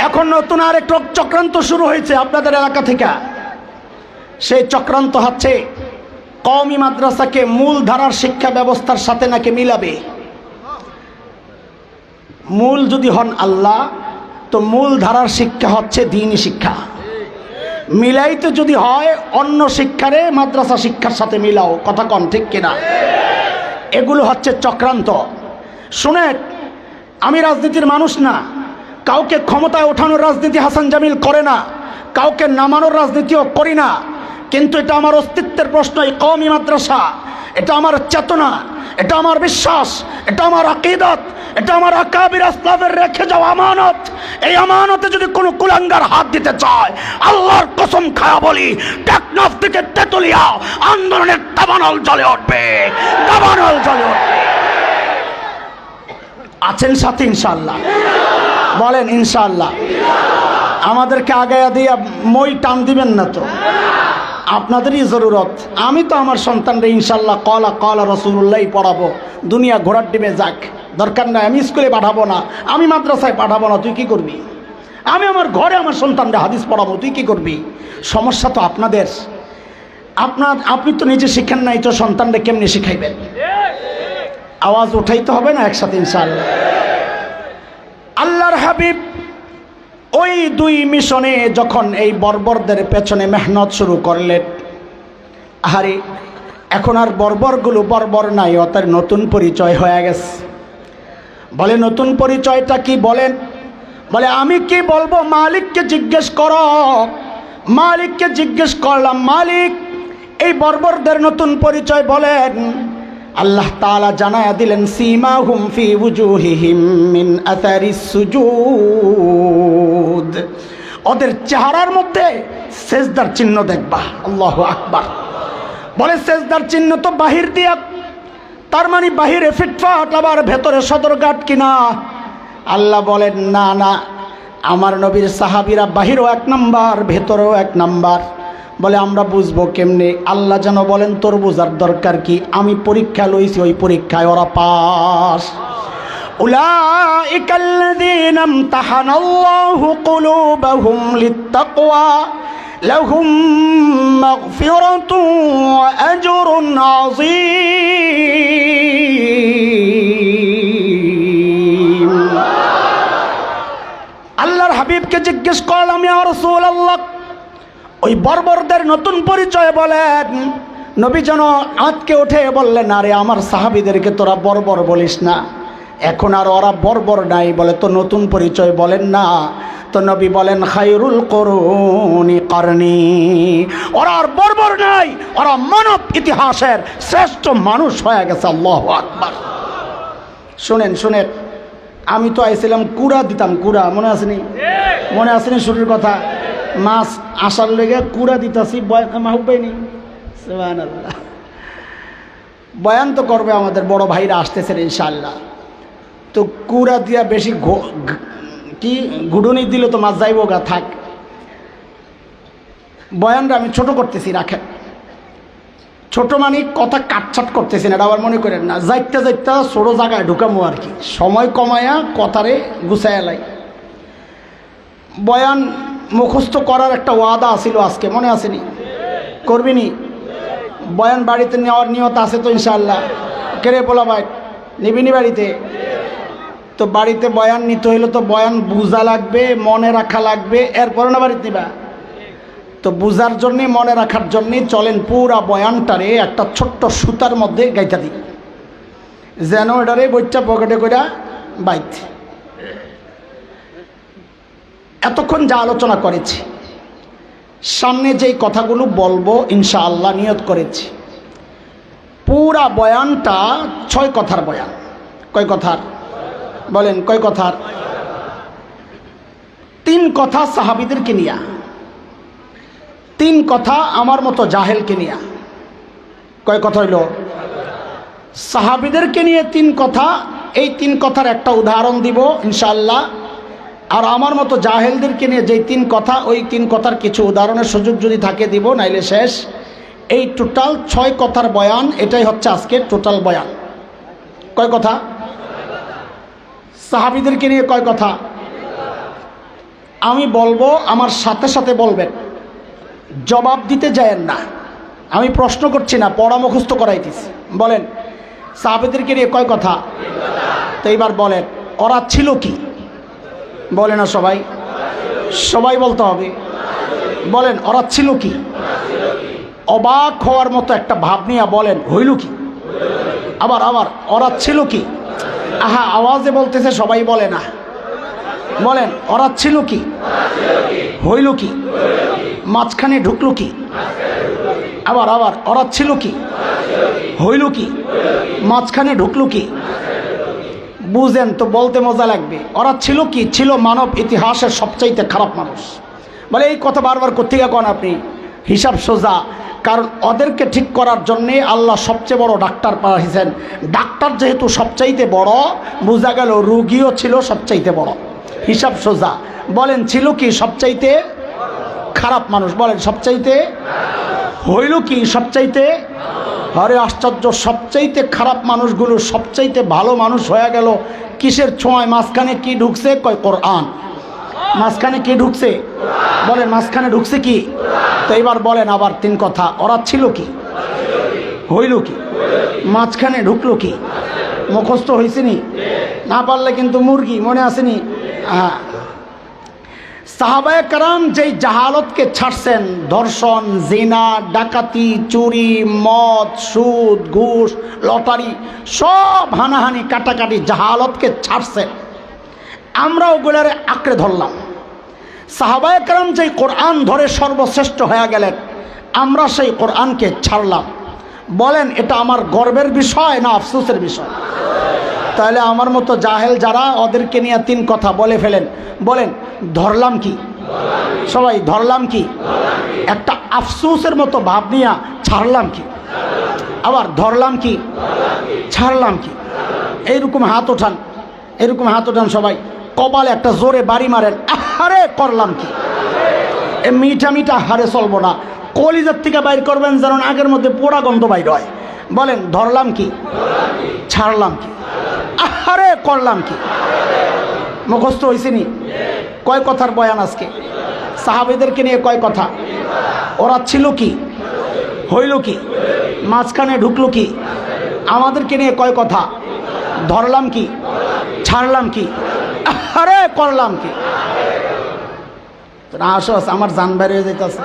এখন নতুন আরেক চক্রান্ত শুরু হয়েছে আপনাদের এলাকা থেকে। সেই চক্রান্ত হচ্ছে কওমি মাদ্রাসাকে মূল ধারার শিক্ষা ব্যবস্থার সাথে নাকি মিলাবে। মূল যদি হন আল্লাহ, তো মূল ধারার শিক্ষা হচ্ছে দ্বীনি শিক্ষা। মিলাইতে যদি হয় অন্য শিক্ষারে মাদ্রাসা শিক্ষার সাথে মিলাও, কথা কন ঠিক কিনা? এগুলো হচ্ছে চক্রান্ত। শুনে, আমি রাজনীতির মানুষ না, কাউকে ক্ষমতায় ওঠানোর রাজনীতি হাসান জামিল করে না, কাউকে নামানোর রাজনীতিও করি না, কিন্তু এটা আমার অস্তিত্বের প্রশ্ন। এই কওমি মাদ্রাসা, এটা আমার চেতনা, এটা আমার বিশ্বাস, এটা আমার আকীদত, এটা আমার আকাবির আসলাফের রেখে যাওয়া আমানত। এই আমানতে যদি কোনো কুলাঙ্গার হাত দিতে চায়, আল্লাহর কসম খায়া বলি, টেকনাফ থেকে তেতুলিয়া আন্দোলনের দাবানল জ্বলে উঠবে, দাবানল জ্বলে উঠবে। আছেন সাথে ইনশাআল্লাহ? বলেন ইনশাআল্লাহ। আমাদেরকে আগায়া দিয়া মই টান দিবেন না তো, আপনাদেরই জরুরত। আমি তো আমার সন্তানরা ইনশাআল্লাহ কলা কলা রাসূলুল্লাহই পড়াবো, দুনিয়া ঘোড়ার ডিমে যাক, দরকার নাই। আমি স্কুলে পাঠাবো না, আমি মাদ্রাসায় পাঠাবো না, তুই কি করবি? আমি আমার ঘরে আমার সন্তানরা হাদিস পড়াবো, তুই কি করবি? সমস্যা তো আপনাদের। আপনি তো নিজে শিখেন নাই, তো সন্তানরা কেমনি শিখাইবেন? আওয়াজ উঠাইতে হবে না একসাথে ইনশাআল্লাহ। আল্লাহর হাবিব ওই 2 মিশনে যখন এই বর্বরদের পেছনে মেহনত শুরু করলেন, আরে এখন আর বর্বরগুলো বর্বর নাই, ওদের নতুন পরিচয় হয়ে গেছে। বলে নতুন পরিচয়টা কি? বলেন। বলে আমি কি বলবো, মালিককে জিজ্ঞেস করো। মালিককে জিজ্ঞেস করলাম, মালিক এই বর্বরদের নতুন পরিচয় বলেন। আল্লাহ তাআলা জানায়া দিলেন, সীমাহুম ফি ওয়ুজুহিহিম মিন আথারিস সুজুদ। ওদের চেহারার মধ্যে সেজদার চিহ্ন দেখবা। আল্লাহু আকবার। বলে সেজদার চিহ্ন তো বাহির দিয়া, তার মানে বাহিরে ফিটফাট, আবার ভেতরে সদরঘাট কিনা? আল্লাহ বলেন না না, আমার নবীর সাহাবীরা বাহিরও 1 নাম্বার, ভেতরেও 1 নাম্বার। বলে আমরা বুঝবো কেমনে? আল্লাহ যেন বলেন, তোর বোঝার দরকার কি? আমি পরীক্ষা লইছি, ওই পরীক্ষায় ওরা পাস। উলাইকাল্লাযীনা ইমতাহানাল্লাহু কুলুবাহুম লিত্তাকওয়া লাহুম মাগফিরাতুন ওয়া আজরুন আযীম। আল্লাহর হাবিবকে জিজ্ঞেস করলাম, ইয়া রাসূলুল্লাহ, ওই বর্বরদের নতুন পরিচয় বলেন। নবী যেন আঁতকে উঠে বললেন, আরে আমার সাহাবীদেরকে তোরা বর্বর বলিস না, এখন আর ওরা বর্বর নাই। বলে তো নতুন পরিচয় বলেন না। তো নবী বলেন, খায়রুল কুরুনি করনি। ওরা আর বর্বর নাই, ওরা মানব ইতিহাসের শ্রেষ্ঠ মানুষ হয়ে গেছে। আল্লাহু আকবার। শুনেন, আমি তো আইছিলাম কুড়া দিতাম, কুড়া মনে আসেনি? মনে আসেনি শুরুর কথা? মাছ আসার লেগে কুড়া দিতাছি, মাহবুবাইনি। সুবহানাল্লাহ। বয়ান তো করবে আমাদের বড় ভাইরা আসতেছেন ইনশাআল্লাহ। তো কুড়া দিয়া বেশি কি গুডুনি দিলে তো মাছ যাইব গা, থাক। বয়ানটা আমি ছোট করতেছি, রাখেন। ছোট মানে কথা কাটছাট করতেছি না, এটা আবার মনে করেন না। যাইতে ছোট জায়গায় ঢুকামো আর কি, সময় কমায়া কথারে গুছায় লাই। বয়ান মুখস্থ করার একটা ওয়াদা আছিল আজকে, মনে আসেনি? করবিনি? বয়ান বাড়িতে নেওয়ার নিয়ত আছে তো ইনশাআল্লাহ? কেরে পোলা ভাই নিবিনি বাড়িতে? তো বাড়িতে বয়ান নিতে হইলে তো বয়ান বুঝা লাগবে, মনে রাখা লাগবে, এরপরে না বাড়িতে নিবা। তো বুঝার জন্যে, মনে রাখার জন্যে চলেন পুরা বয়ানটারে একটা ছোট্ট সুতার মধ্যে গাইতা দিই, যেন এটারে বইটা পকেটে করে বাইতে। এতক্ষণ যা আলোচনা করেছি, সামনে যেই কথাগুলো বলবো ইনশাআল্লাহ নিয়ত করেছি, পুরা বয়ানটা 6 কথার বয়ান। কয় কথার বলেন? কয় কথার? 3 কথা সাহাবীদেরকে নিয়া, 3 কথা আমার মতো জাহেলকে নিয়া। কয় কথা হইল? সাহাবীদেরকে নিয়ে 3 কথা। এই 3 কথার একটা উদাহরণ দিব ইনশাআল্লাহ। আর আমার মতো জাহেলদেরকে নিয়ে যেই 3 কথা, ওই 3 কথার কিছু উদাহরণের সুযোগ যদি থাকে দিব, নাইলে শেষ। এই টোটাল 6 কথার বয়ান, এটাই হচ্ছে আজকের টোটাল বয়ান। কয় কথা? সাহাবীদেরকে নিয়ে কয় কথা? আমি বলবো, আমার সাথে সাথে বলবেন, জবাব দিতে যায়েন না। আমি প্রশ্ন করছি না, পড়া মুখস্থ করাইতেছি। বলেন, সাহাবীদেরকে নিয়ে কয় কথা? তো এইবার বলেন, ওরা ছিল কি? বলে না সবাই? সবাই বলতে হবে। বলেন, ওরা ছিল কি? অবাক হওয়ার মতো একটা ভাব নিয়ে বলেন, হইল কি? আবার আবার ওরা ছিল কি? আহা, আওয়াজে বলতেছে, সবাই বলে না। বলেন, ওরা ছিল কি? হইল কি? মাঝখানে ঢুকলো কি? আবার আবার ওরা ছিল কি? হইল কি? মাঝখানে ঢুকলো কি? বুঝেন তো, বলতে মজা লাগবে। ওরা ছিল কি? ছিল মানব ইতিহাসের সবচাইতে খারাপ মানুষ। বলে এই কথা বারবার কোথেকে কোন আপনি? হিসাব সোজা। কারণ ওদেরকে ঠিক করার জন্যে আল্লাহ সবচেয়ে বড় ডাক্তার পাঠিয়েছেন। ডাক্তার যেহেতু সবচাইতে বড়, বোঝা গেল রুগীও ছিল সবচাইতে বড়। হিসাব সোজা। বলেন, ছিল কি সবচাইতে খারাপ মানুষ? বলেন, সবচাইতে। হইল কি? সবচাইতে। আরে আশ্চর্য, সবচাইতে খারাপ মানুষগুলো সবচাইতে ভালো মানুষ হয়ে গেল কিসের ছোঁয়ায়? মাঝখানে কি ঢুকছে? কয় কোরআন। মাঝখানে কি ঢুকছে? বলেন, মাঝখানে ঢুকছে কি? তো এবার বলেন আবার 3 কথা, ওরা ছিল কি? হইল কি? মাঝখানে ঢুকলো কি? মুখস্থ হয়েছেনি? না পারলে কিন্তু মুরগি, মনে আসেনি? হ্যাঁ। সাহাবায়ে কেরাম যেই জাহালতকে ছাড়ছেন, ধর্ষণ, জিনা, ডাকাতি, চুরি, মদ, সুদ, ঘুষ, লটারি, সব হানাহানি, কাটাকাটি, জাহালতকে ছাড়ছেন, আমরা ওগুলারে আঁকড়ে ধরলাম। সাহাবায়ে কেরাম যেই কোরআন ধরে সর্বশ্রেষ্ঠ হয়ে গেলেন, আমরা সেই কোরআনকে ছাড়লাম। বলেন, এটা আমার গর্বের বিষয় না আফসোসের বিষয়? তাহলে আমার মতো জাহেল যারা, ওদেরকে নিয়ে 3 কথা বলে ফেলেন। বলেন, ধরলাম কি? সবাই ধরলাম কি? একটা আফসোসের মতো ভাব নিয়ে ছাড়লাম কি? আবার ধরলাম কি? ছাড়লাম কি? এইরকম হাত ওঠান, এরকম হাত ওঠান সবাই। কপালে একটা জোরে বাড়ি মারেন, আহারে করলাম কি? এ মিঠা মিঠা হারে চলবো না, কলিজার থেকে বাইর করবেন, যেন আগের মধ্যে পোড়া গন্ধ বাইর হয়। বলেন, ধরলাম কি? ছাড়লাম কি? আহারে করলাম কি? মুখস্থ হয়েছেনি? কয় কথার বয়ান আজকে? সাহাবীদেরকে নিয়ে কয় কথা? ওরা ছিল কি? হইল কি? মাঝখানে ঢুকলো কি? আমাদেরকে নিয়ে কয় কথা? ধরলাম কি? ছাড়লাম কি? আরে করলাম কি? আসো, আমার জান বাইরে হয়ে যেতেছে।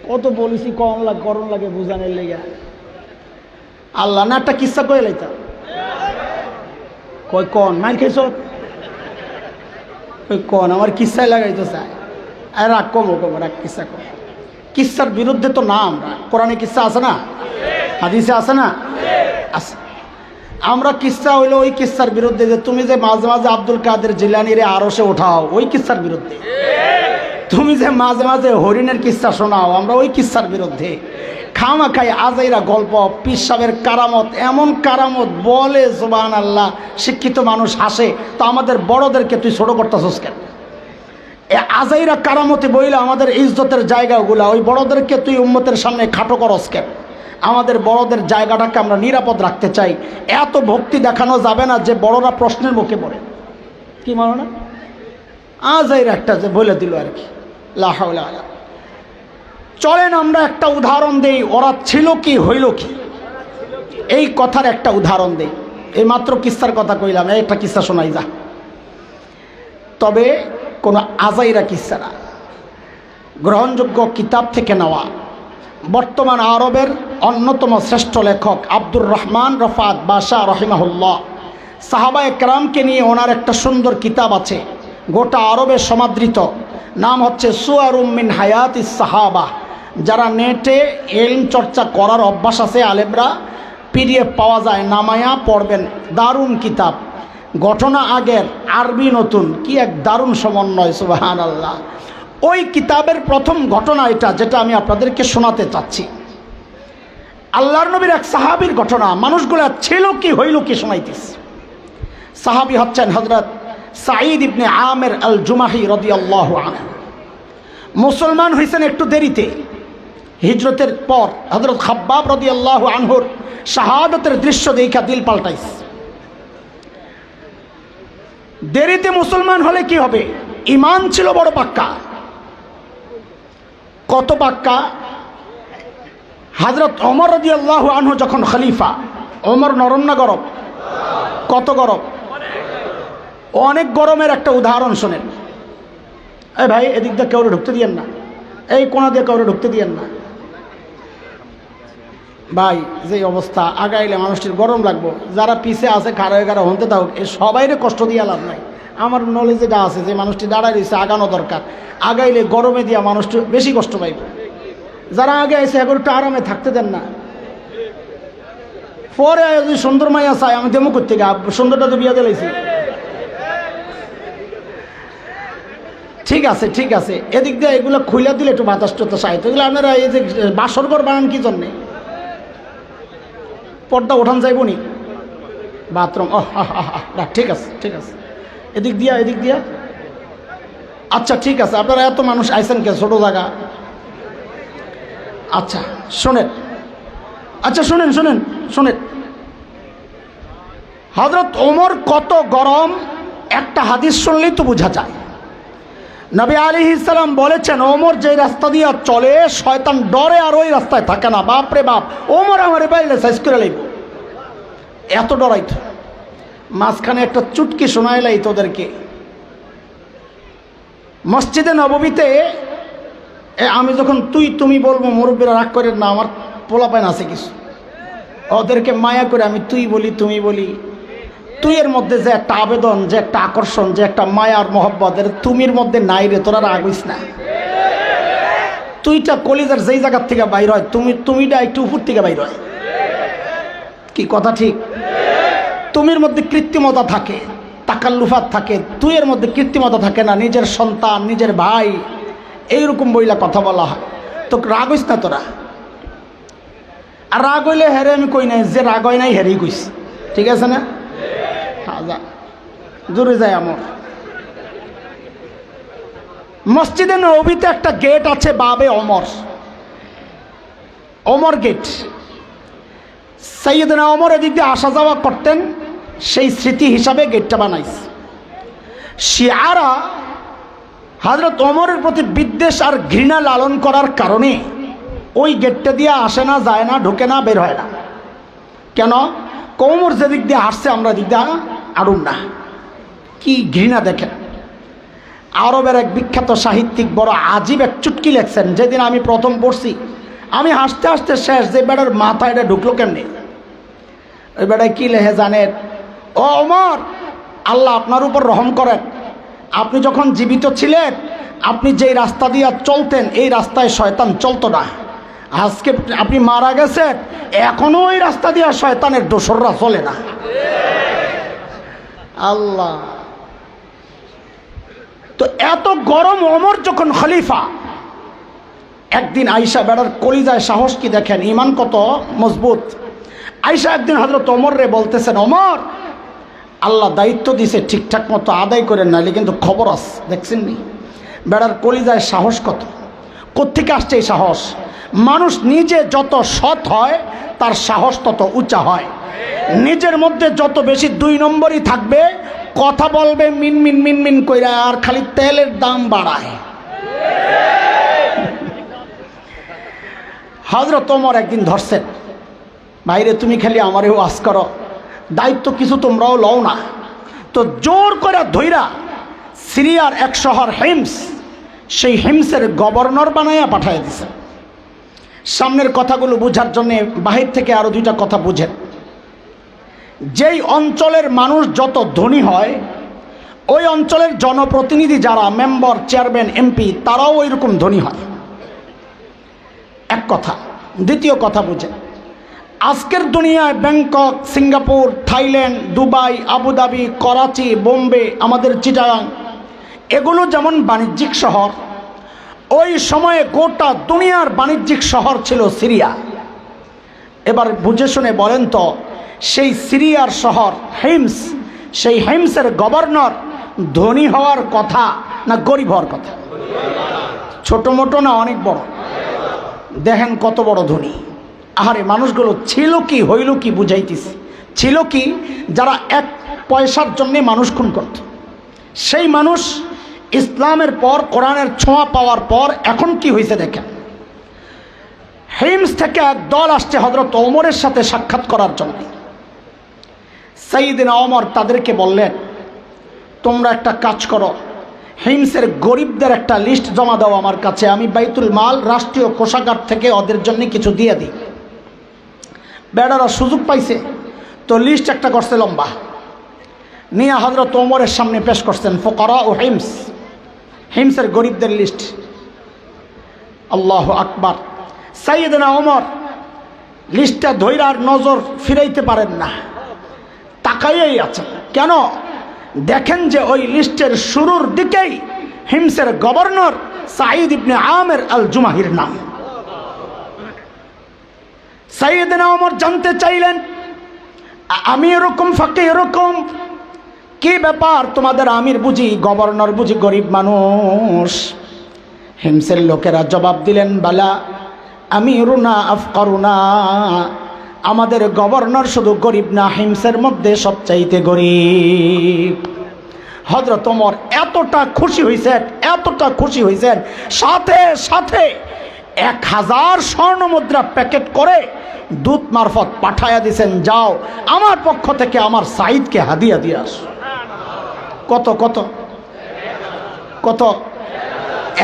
কত বলেছি, কম লাগে, গরম লাগে বুঝানোর লেগে। আল্লাহ না একটা কিস্সা কয়ে লাইতা। কই কন মাই খেয়েছ? ওই কন আমার কিস্সায় লাগাইতে চায়। আর রাগ কমো কমো, রাগ, কিস্সা কম। কিস্সার বিরুদ্ধে তো না আমরা। কোরআনে কিস্সা আছে না? হাদিসে আছে না? আছে। আমরা কিস্সা হইলো ওই কিস্সার বিরুদ্ধে, যে তুমি যে মাঝে মাঝে আব্দুল কাদের জিলানীরে আরশে ওঠাও, ওই কিস্সার বিরুদ্ধে। তুমি যে মাঝে মাঝে হরিণের কিস্সা শোনাও, আমরা ওই কিস্সার বিরুদ্ধে। খামা খাই আজাইরা গল্প, পীর সাহেবের কারামত, এমন কারামত বলে সুবহানাল্লাহ, শিক্ষিত মানুষ হাসে। তো আমাদের বড়দেরকে তুই ছোট করতেছস কেন? এ আজাইরা কারামতে বইলে আমাদের ইজ্জতের জায়গাগুলা, ওই বড়দেরকে তুই উম্মতের সামনে খাটো করস কেন? আমাদের বড়দের জায়গাটাকে আমরা নিরাপদ রাখতে চাই। এত ভক্তি দেখানো যাবে না যে বড়রা প্রশ্নের মুখে পড়ে। কি মানো না? আজাইরা একটা যে বলে দিল আর কি, লা হাওলা ওয়ালা। চলেন আমরা একটা উদাহরণ দেই, ওরা ছিল কি হইল কি, এই কথার একটা উদাহরণ দেই। এই মাত্র কিস্সার কথা কইলাম, একটা কিস্সা শোনাই যা, তবে কোনো আজাইরা কিস্সা না, গ্রহণযোগ্য কিতাব থেকে নেওয়া। বর্তমান আরবের অন্যতম শ্রেষ্ঠ লেখক আব্দুর রহমান রফাত বাশা রহিমাহুল্লাহ, সাহাবা একরামকে নিয়ে ওনার একটা সুন্দর কিতাব আছে, গোটা আরবে সমাদৃত, নাম হচ্ছে সুয়ারুম মিন হায়াতিস সাহাবা। যারা নেটে এলম চর্চা করার অভ্যাস আছে আলেমরা, পিডিএফ পাওয়া যায়, নামায়া পড়বেন, দারুণ কিতাব। ঘটনা আগের, আরবি নতুন, কি এক দারুণ সমন্বয়, সুবহানাল্লাহ। ওই কিতাবের প্রথম ঘটনা এটা, যেটা আমি আপনাদেরকে শোনাতে চাচ্ছি। আল্লাহর নবীর এক সাহাবীর ঘটনা, মানুষগুলা ছিল কি হইল কি শোনাইতেছে। সাহাবী হচ্ছেন হযরত সাঈদ ইবনে আমের আল জুমাহি রাদিয়াল্লাহু আনহু। মুসলমান হয়েছেন একটু দেরিতে, হিজরতের পর। হযরত খাব্বাব রাদিয়াল্লাহু আনহুর শাহাদাতের দৃশ্য দেখা দিল পাল্টাইছে। দেরিতে মুসলমান হলে কি হবে, ঈমান ছিল বড় পাক্কা। কত পাক্কা, হযরত ওমর রাদিয়াল্লাহু আনহু যখন খলিফা, ওমর নরম না গরম? কত গরম, অনেক গরমের একটা উদাহরণ শোনেন। এই ভাই এদিক দিয়ে কেউ ঢুকতে দিয়েন না, এই কোনা দিয়ে কেউ ঢুকতে দিয়েন না ভাই। যে অবস্থা আগাইলে মানুষটির গরম লাগবো, যারা পিছে আছে খাড়া হয়ে খাড়া হতে থাকুক, এ সবাইরে কষ্ট দিয়ে লাভ নাই। আমার নলেজ এটা আছে যে মানুষটি দাঁড়ায় রয়েছে, আগানো দরকার, আগাইলে গরমে দিয়া মানুষটি বেশি কষ্ট পাইবে। যারা আগে আইসে এখন একটু আরামে থাকতে দেন না, পরে যদি সুন্দর মাইয়া চাই আমি দেমো করতে গা, সুন্দরটা তো বিয়া দিলাইছি। ঠিক আছে ঠিক আছে, এদিক দিয়ে এগুলো খুইলা দিলে একটু বাতাস টাতাস আইতো। এগুলো আপনারা এই যে বাসর ঘর বানান কি জন্যে, পর্দা ওঠান যাইব নি, বাথরুম, ঠিক আছে ঠিক আছে, এদিক দিয়া এদিক দিয়া, আচ্ছা ঠিক আছে। আপনারা এত মানুষ আইসেন কে, ছোট জায়গা, আচ্ছা শোনেন, আচ্ছা শোনেন শোনেন শোনেন। হযরত ওমর কত গরম একটা হাদিস শুনলেই তো বোঝা যায়। নবী আলাইহিস সালাম বলেছেন, ওমর যে রাস্তা দিয়ে চলে শয়তান ডরে আর ওই রাস্তায় থাকে না। বাপ রে বাপ, ওমর আমারে বাইরে সাইজ করে লাইব, এত ডরাইত। মাঝখানে একটা চুটকি শোনাইলাই তোদেরকে, মসজিদে নববীতে আমি যখন তুই তুমি বলবো, মুরব্বীরা রাগ করেন না, আমার পোলাপাইন আছে কিছু, ওদেরকে মায়া করে আমি তুই বলি তুমি বলি। তুই এর মধ্যে যে একটা আবেদন, যে একটা আকর্ষণ, যে একটা মায়ার মহব্বত, এর তুমির মধ্যে নাই রে, তোরা রাগ হইস না। তুইটা কলিজার যেই জায়গার থেকে বাইর হয়, তুমিটা একটু উপর থেকে বাইর হয়, কি কথা ঠিক? তুমির মধ্যে কৃত্রিমতা থাকে, তাকাল্লুফাত থাকে, তুই এর মধ্যে কৃত্রিমতা থাকে না। নিজের সন্তান, নিজের ভাই, এইরকম বইলা কথা বলা হয়। তো রাগ হইস না তোরা। আর রাগ হইলে হেরে আমি কই নাই, যে রাগ হয় নাই হেরেই কইস, ঠিক আছে না? জোরে যায় আমার। মসজিদে নববীতে একটা গেট আছে, বাবে ওমর, ওমর গেট। সাইয়েদনা ওমর এদিক দিয়ে আসা যাওয়া করতেন, সেই স্মৃতি হিসাবে গেটটা বানাইছে। শিয়ারা হযরত ওমরের প্রতি বিদ্বেষ আর ঘৃণা লালন করার কারণে ওই গেটটা দিয়ে আসে না, যায় না, ঢোকে না, বের হয় না। কেন? ওমর যেদিক দিয়ে আসছে আমরা দিক দিয়ে আড়ুন না। কি ঘৃণা দেখেন। আরবের এক বিখ্যাত সাহিত্যিক বড় আজীব এক চুটকি লেখছেন, যেদিন আমি প্রথম পড়ছি আমি হাসতে হাসতে শেষ, যে বেটার মাথায় এটা ঢুকলো কেমনি। ওই বেটায় কি লেখে জানেন? ও ওমর, আল্লাহ আপনার উপর রহম করেন, আপনি যখন জীবিত ছিলেন আপনি যেই রাস্তা দিয়ে চলতেন এই রাস্তায় শয়তান চলতো না। আজকে আপনি মারা গেছেন, এখনো ওই রাস্তা দিয়ে শয়তানের দোসররা চলে না। আল্লাহ, তো এত গরম ওমর যখন খলিফা, একদিন আয়েশা, বেড়ার কলিজায় সাহস কি দেখেন, ঈমান কত মজবুত। আয়েশা একদিন হযরত ওমর রে বলতেছেন, ওমর আল্লাহ দায়িত্ব দিছে ঠিকঠাক মতো আদায় করেন, নাহলে কিন্তু খবর আছে। দেখছেন নি বেড়ার কলিজায় সাহস কত, কোত্থেকে আসছে এই সাহস? মানুষ নিজে যত সৎ হয় তার সাহস তত উঁচা হয়। নিজের মধ্যে যত বেশি দুই নম্বরই থাকবে, কথা বলবে মিনমিন মিনমিন কইরা, আর খালি তেলের দাম বাড়ায়। হযরত ওমর একদিন ধরছেন, ভাইরে তুমি খালি আমারে ওয়াজ করো, দায়িত্ব কিছু তোমরাও লও না। তো জোর করে ধইরা সিরিয়ার এক শহর হিমস, সেই হিমসের গভর্নর বানাইয়া পাঠাইয়া দিছে। সামনের কথাগুলো বোঝার জন্য বাহির থেকে আরো দুইটা কথা বুঝেন। যেই অঞ্চলের মানুষ যত ধনী হয়, ওই অঞ্চলের জনপ্রতিনিধি যারা মেম্বার, চেয়ারম্যান, এমপি, তারাও ওই রকম ধনী হয়। এক কথা। দ্বিতীয় কথা বুঝেন, আজকের দুনিয়ায় Bangkok, Singapore, Thailand, Dubai, Abu Dhabi, Karachi, Bombay, আমাদের চিটাগাং, এগুলো যেমন বাণিজ্যিক শহর, ওই সময়ে গোটা দুনিয়ার বাণিজ্যিক শহর ছিল সিরিয়া। এবার বুঝে শুনে বলেন তো, সেই সিরিয়ার শহর হিমস, সেই হিমসের গভর্নর ধনী হওয়ার কথা না গরিব হওয়ার কথা? ছোট মোটো না অনেক বড়? দেখেন কত বড় ধনী। আহারে মানুষগুলো ছিল কি হইল কি বুঝাইতেছি। ছিল কি, যারা এক পয়সার জন্যে মানুষ খুন করত, সেই মানুষ ইসলামের পর, কোরআনের ছোঁয়া পাওয়ার পর এখন কি হয়েছে দেখেন। হিমস থেকে এক দল আসছে হযরত ওমরের সাথে সাক্ষাৎ করার জন্য। সাইয়েদনা ওমর তাদেরকে বললেন, তোমরা একটা কাজ করো, হিমসের গরিবদের একটা লিস্ট জমা দাও আমার কাছে, আমি বাইতুল মাল, রাষ্ট্রীয় কোষাগার থেকে ওদের জন্য কিছু দিয়ে দিই। বেড়ারা সুযোগ পাইছে তো লিস্ট একটা করছে লম্বা, নিয়ে হযরত ওমরের সামনে পেশ করছেন। ফুকারা ও হিমস, হিমসের গরিবদের লিস্ট। আল্লাহু আকবার। সাইয়েদনা ওমর লিস্টটা ধইরার নজর ফিরাইতে পারেন না, তাকাইয়াই আছেন। কেন? দেখেন যে ওই লিস্টের শুরুর দিকেই হিমসের গভর্নর সাঈদ ইবনে আমের আল জুমাহির নাম। সাইয়েদনা ওমর জানতে চাইলেন, আমি এরকম ফাঁকে এরকম কি ব্যাপার, তোমাদের আমির বুঝি, গভর্নর বুঝি গরিব মানুষ? হিমসের লোকেরা জবাব দিলেন, বালা আমিরুনা আফকারুনা, আমাদের গভর্নর শুধু গরিব না, হিমসের মধ্যে সবচাইতে গরিব। হযরত ওমর এতটা খুশি হয়েছেন, এতটা খুশি হয়েছেন, সাথে সাথে 1000 স্বর্ণ মুদ্রা প্যাকেট করে দূত মারফত পাঠাইয়া দিয়েছেন, যাও আমার পক্ষ থেকে আমার সাঈদকে হাদিয়া দিয়ে আস। কত কত কত?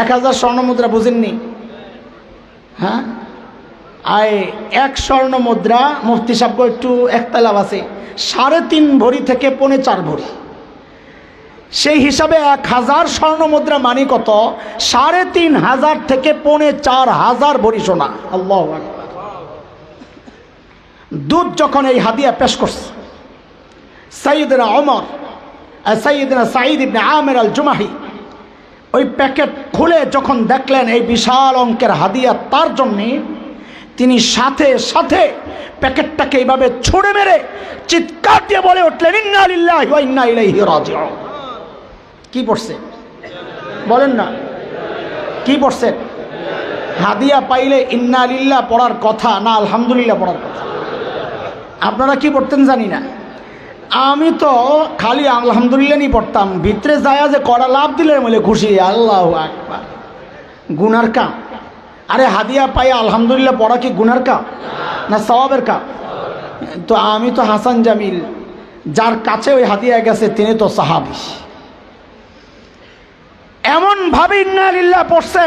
1000 স্বর্ণ মুদ্রা, বুঝেননি? হ্যাঁ, আয় 1 স্বর্ণ মুদ্রা, মুফতি সাহেব একটু একতলাভ আছে, 3.5 ভরি থেকে 4.5 ভরি। সেই হিসাবে 1000 স্বর্ণ মুদ্রা মানে কত? 3500 থেকে 4500 ভরি সোনা। আল্লাহু আকবার। দূত যখন এই হাদিয়া পেশ করছে, সাইয়েদনা ওমর, সাইয়েদনা সাঈদ ইবনে আমের আল জুমাহি ওই প্যাকেট খুলে যখন দেখলেন এই বিশাল অঙ্কের হাদিয়া তার জন্যে, তিনি সাথে সাথে প্যাকেটটাকে এইভাবে ছুঁড়ে মেরে চিৎকার দিয়ে বলে উঠলেন, ইন্না লিল্লাহি ওয়া ইন্না ইলাইহি রাজিউন। কি পড়ছে বলেন না? কি পড়ছে? হাদিয়া পাইলে ইন্না লিল্লাহ পড়ার কথা না আলহামদুলিল্লাহ পড়ার কথা? আপনারা কি পড়তেন জানি না, আমি তো খালি আলহামদুলিল্লাহ নি পড়তাম। ভিতরে যায় যে কড়া লাভ দিলে বলে খুশি। আল্লাহু আকবার। গুনার কাম? আরে হাদিয়া পাই আলহামদুলিল্লাহ পড়া কি গুনার কাম না সওয়াবের কাম? তো আমি তো হাসান জামিল, যার কাছে ওই হাদিয়া গেছে তিনি তো সাহাবী। এমন ভাবে ইন্না লিল্লাহ পড়ছে,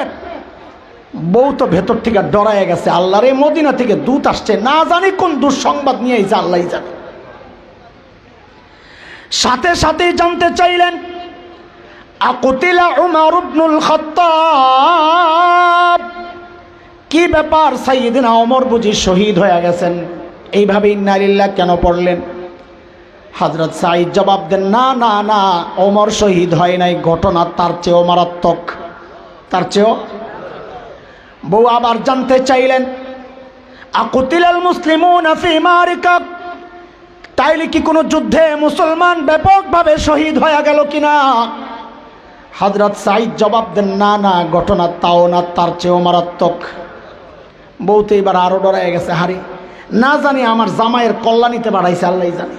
বউ তো ভেতর থেকে ডরায় গেছে। আল্লাহর এই মদিনা থেকে দূত আসছে, না জানি কোন দুঃসংবাদ নিয়ে এসে, আল্লাহই জানে। সাথে সাথেই জানতে চাইলেন, আকুতিলা উমর ইবনুল খাত্তাব, কি ব্যাপার, সাইয়েদনা ওমর বুঝি শহীদ হয়ে গেছেন? এইভাবে ইন্না লিল্লাহ কেন পড়লেন? হযরত সাঈদ জবাব দেন, না না না, ওমর শহীদ হয় নাই, ঘটনা তার চেয়েও মারাত্মক, তার চেয়েও। বউ আবার জানতে চাইলেন, আকুতিলাল মুসলিমুনা ফি মারিকা, তাইলে কি কোনো যুদ্ধে মুসলমান ব্যাপকভাবে শহীদ হয়ে গেল কিনা? হযরত সাঈদ জবাব দেন, না না, ঘটনা তাও না, তার চেয়েও মারাত্মক। বউ তো এবার আরো ডরায় গেছে, হারি না জানি আমার জামাইয়ের কল্যাণীতে বাড়াইছে, আল্লাহই জানে।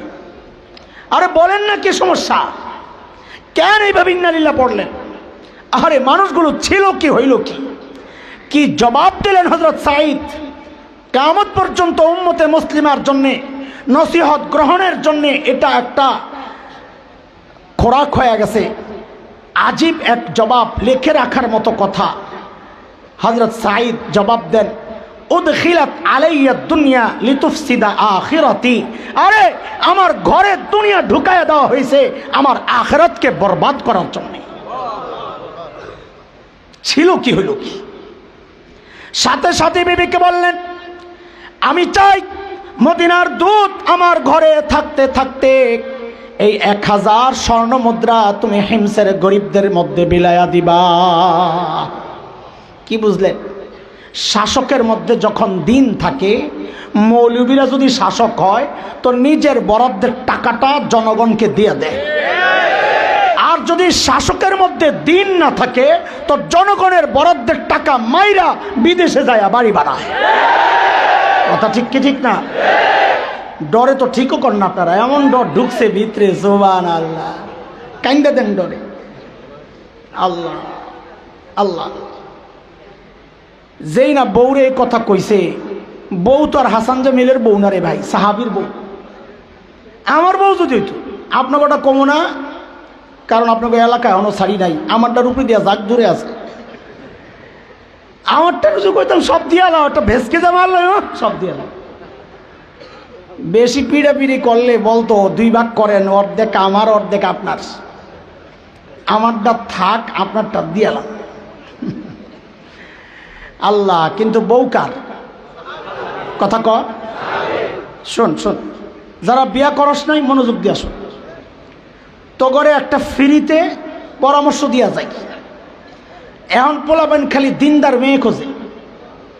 আরে বলেন না কি সমস্যা, কেন এইভাবে ইন্না লিল্লাহ পড়লেন? আরে মানুষগুলো ছিল কি হইল কি? কি জবাব দিলেন হযরত সাঈদ? কিয়ামত পর্যন্ত উম্মতে মুসলিমার জন্যে নসিহত গ্রহণের জন্যে এটা একটা খোরাক হয়ে গেছে। আজীব এক জবাব, লিখে রাখার মতো কথা। হযরত সাঈদ জবাব দেন, উদখিলাত আলাইয়া দুনিয়া লিতুফসিদা আখিরাতি। আরে আমার ঘরে দুনিয়া ঢুকায়া দেওয়া হয়েছে আমার আখিরাতকে বরবাদ করার জন্য। ছিল কি হলো কি? সাথে সাথে বিবিকে বললেন, আমি চাই মদিনার দূত আমার ঘরে থাকতে থাকতে এই 1000 স্বর্ণ মুদ্রা তুমি হিমসের গরিবদের মধ্যে বিলায়া দিবা। কি বুঝলেন? শাসকের মধ্যে যখন দিন থাকে, মৌলবীরা যদি শাসক হয় তো নিজের বরাদ্দের টাকাটা জনগণকে দিয়ে দেয়, আর যদি শাসকের মধ্যে দিন না থাকে তো জনগণের বরাদ্দের টাকা মাইরা বিদেশে যায় বাড়ি বানায়। কথা ঠিক কি ঠিক না? ডরে তো ঠিকও কর না আপনারা, এমন ডর ঢুকছে ভিতরে, সুবহানাল্লাহ। কাইন্দা দেন ডরে। আল্লাহ আল্লাহ। যেই না বউরে এই কথা কইছে, বউ তো আর হাসান জামিলের বউ না রে ভাই, সাহাবীর বউ। আমার বউ যদি হইতো, আপনাকে ওটা কমো না, কারণ আপনাকে এলাকায় এখনো শাড়ি নাই, আমারটা রূপে দিয়া জাগ দূরে আছে। আমারটা কিছু কইতাম সব দিয়ে আলাম, একটা ভেসকে যা মারল সব দিয়ে আলাম। বেশি পিড়াপিড়ি করলে বলতো 2 ভাগ করেন, অর্ধেক আমার অর্ধেক আপনার। আমারটা থাক, আপনারটা দিয়ে আলাম। আল্লাহ। কিন্তু বউ কার? কথা ক। শোন শোন, যারা বিয়া করস নাই মনোযোগ দিয়া শোন। তো করে একটা ফ্রিতে পরামর্শ দিয়া যায়। এখন পোলাবেন খালি দিনদার মেয়ে খোঁজে,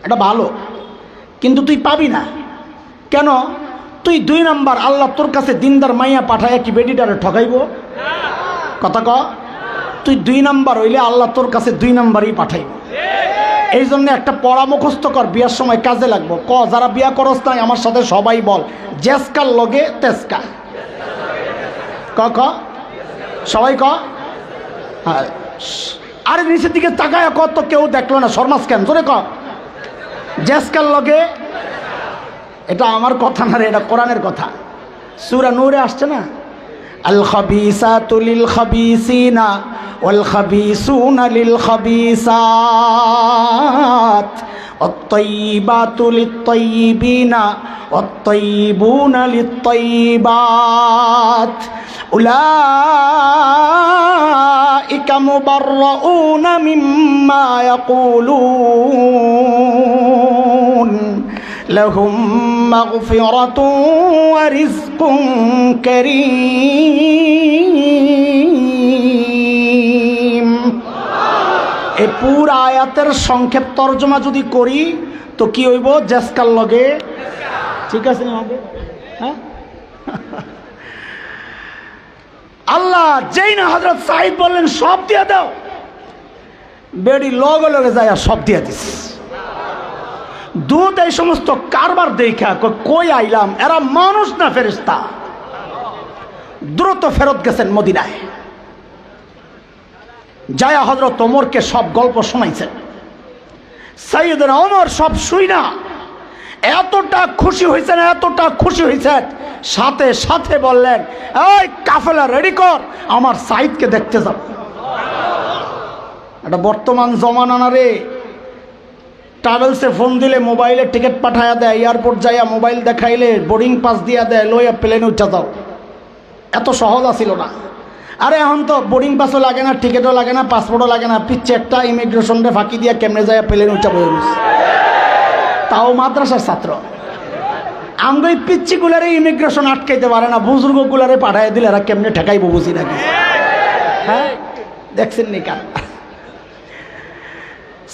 এটা ভালো, কিন্তু তুই পাবি না। কেন? তুই 2 নাম্বার। আল্লাহ তোর কাছে দিনদার মাইয়া পাঠায় কি বেডিটারে ঠকাইব? কথা ক। তুই 2 নাম্বার হইলে আল্লাহ তোর কাছে 2 নাম্বারই পাঠাইব। এই জন্য একটা পড়া মুখস্থ কর, বিয়ার সময় কাজে লাগবো। ক, যারা বিয়া করস নাই আমার সাথে সবাই বল, জেসকার লগে তেসকা। ক ক, সবাই ক। হ্যাঁ, আরে নিচের দিকে তাকায় ক, তো কেউ দেখলো না, শর্মাস কেন? জোরে ক, জেসকার লগে। এটা আমার কথা না রে, এটা কোরআনের কথা। সূরা নূরে আসছে না, আল খাবিসাতু লিল খাবিসিনা ওয়াল খাবিসুনা লিল খাবিসাত ওয়াত-তাইয়িবাতু লিত-তাইয়িবিনা ওয়াত-তাইয়িবুনা লিত-তাইয়িবাত উলাইকা মুবাররাউনা মিম্মা ইয়াকুলুন লাহুম মাগফিরাতুন ওয়া রিজকুন কারীম। এই পুরা আয়াতের সংক্ষেপ তর্জমা যদি করি তো কি হইব? জেসকার লগে। ঠিক আছে না? হ্যাঁ, আল্লাহ যেই না হযরত সাঈদ বললেন সব দিয়ে দাও, বেডি লগে লগে যায় সব দিয়ে দিস। দুধ এই সমস্ত কারবার দেখা কই আইলাম, এরা মানুষ না ফেরেশতা। দ্রুত ফেরত গেছেন মদিনায়। যায়া হযরত ওমরকে সব গল্প শোনাইছেন। সাইয়েদনা ওমর সব শুই না এতটা খুশি হয়েছেন, এতটা খুশি হয়েছেন, সাথে সাথে বললেন, এই কাফেলা রেডি কর, আমার সাইদকে দেখতে যাব। এটা বর্তমান জমানা না রে। ট্রাভেলসে ফোন দিলে মোবাইলে টিকিট পাঠায়া দেয়, এয়ারপোর্ট যাইয়া মোবাইল দেখাইলে বোর্ডিং পাস দিয়া দেয়, লইয়া প্লেনে উঠা যাও। এত সহজ আছিল না। আরে এখন তো বোর্ডিং পাসও লাগে না, টিকিটও লাগে না, পাসপোর্টও লাগে না, পিচ্ছে একটা ইমিগ্রেশনটা ফাঁকি দিয়া কেমনে যায় প্লেনে উঠা বই, তাও মাদ্রাসার ছাত্র। আমরা এই পিচ্ছিগুলারে ইমিগ্রেশন আটকাইতে পারে না, বুজুর্গগুলারে পাঠাই দিলে এরা কেমনে ঠেকাইব বুঝি নাকি? হ্যাঁ, দেখছেন নি কার?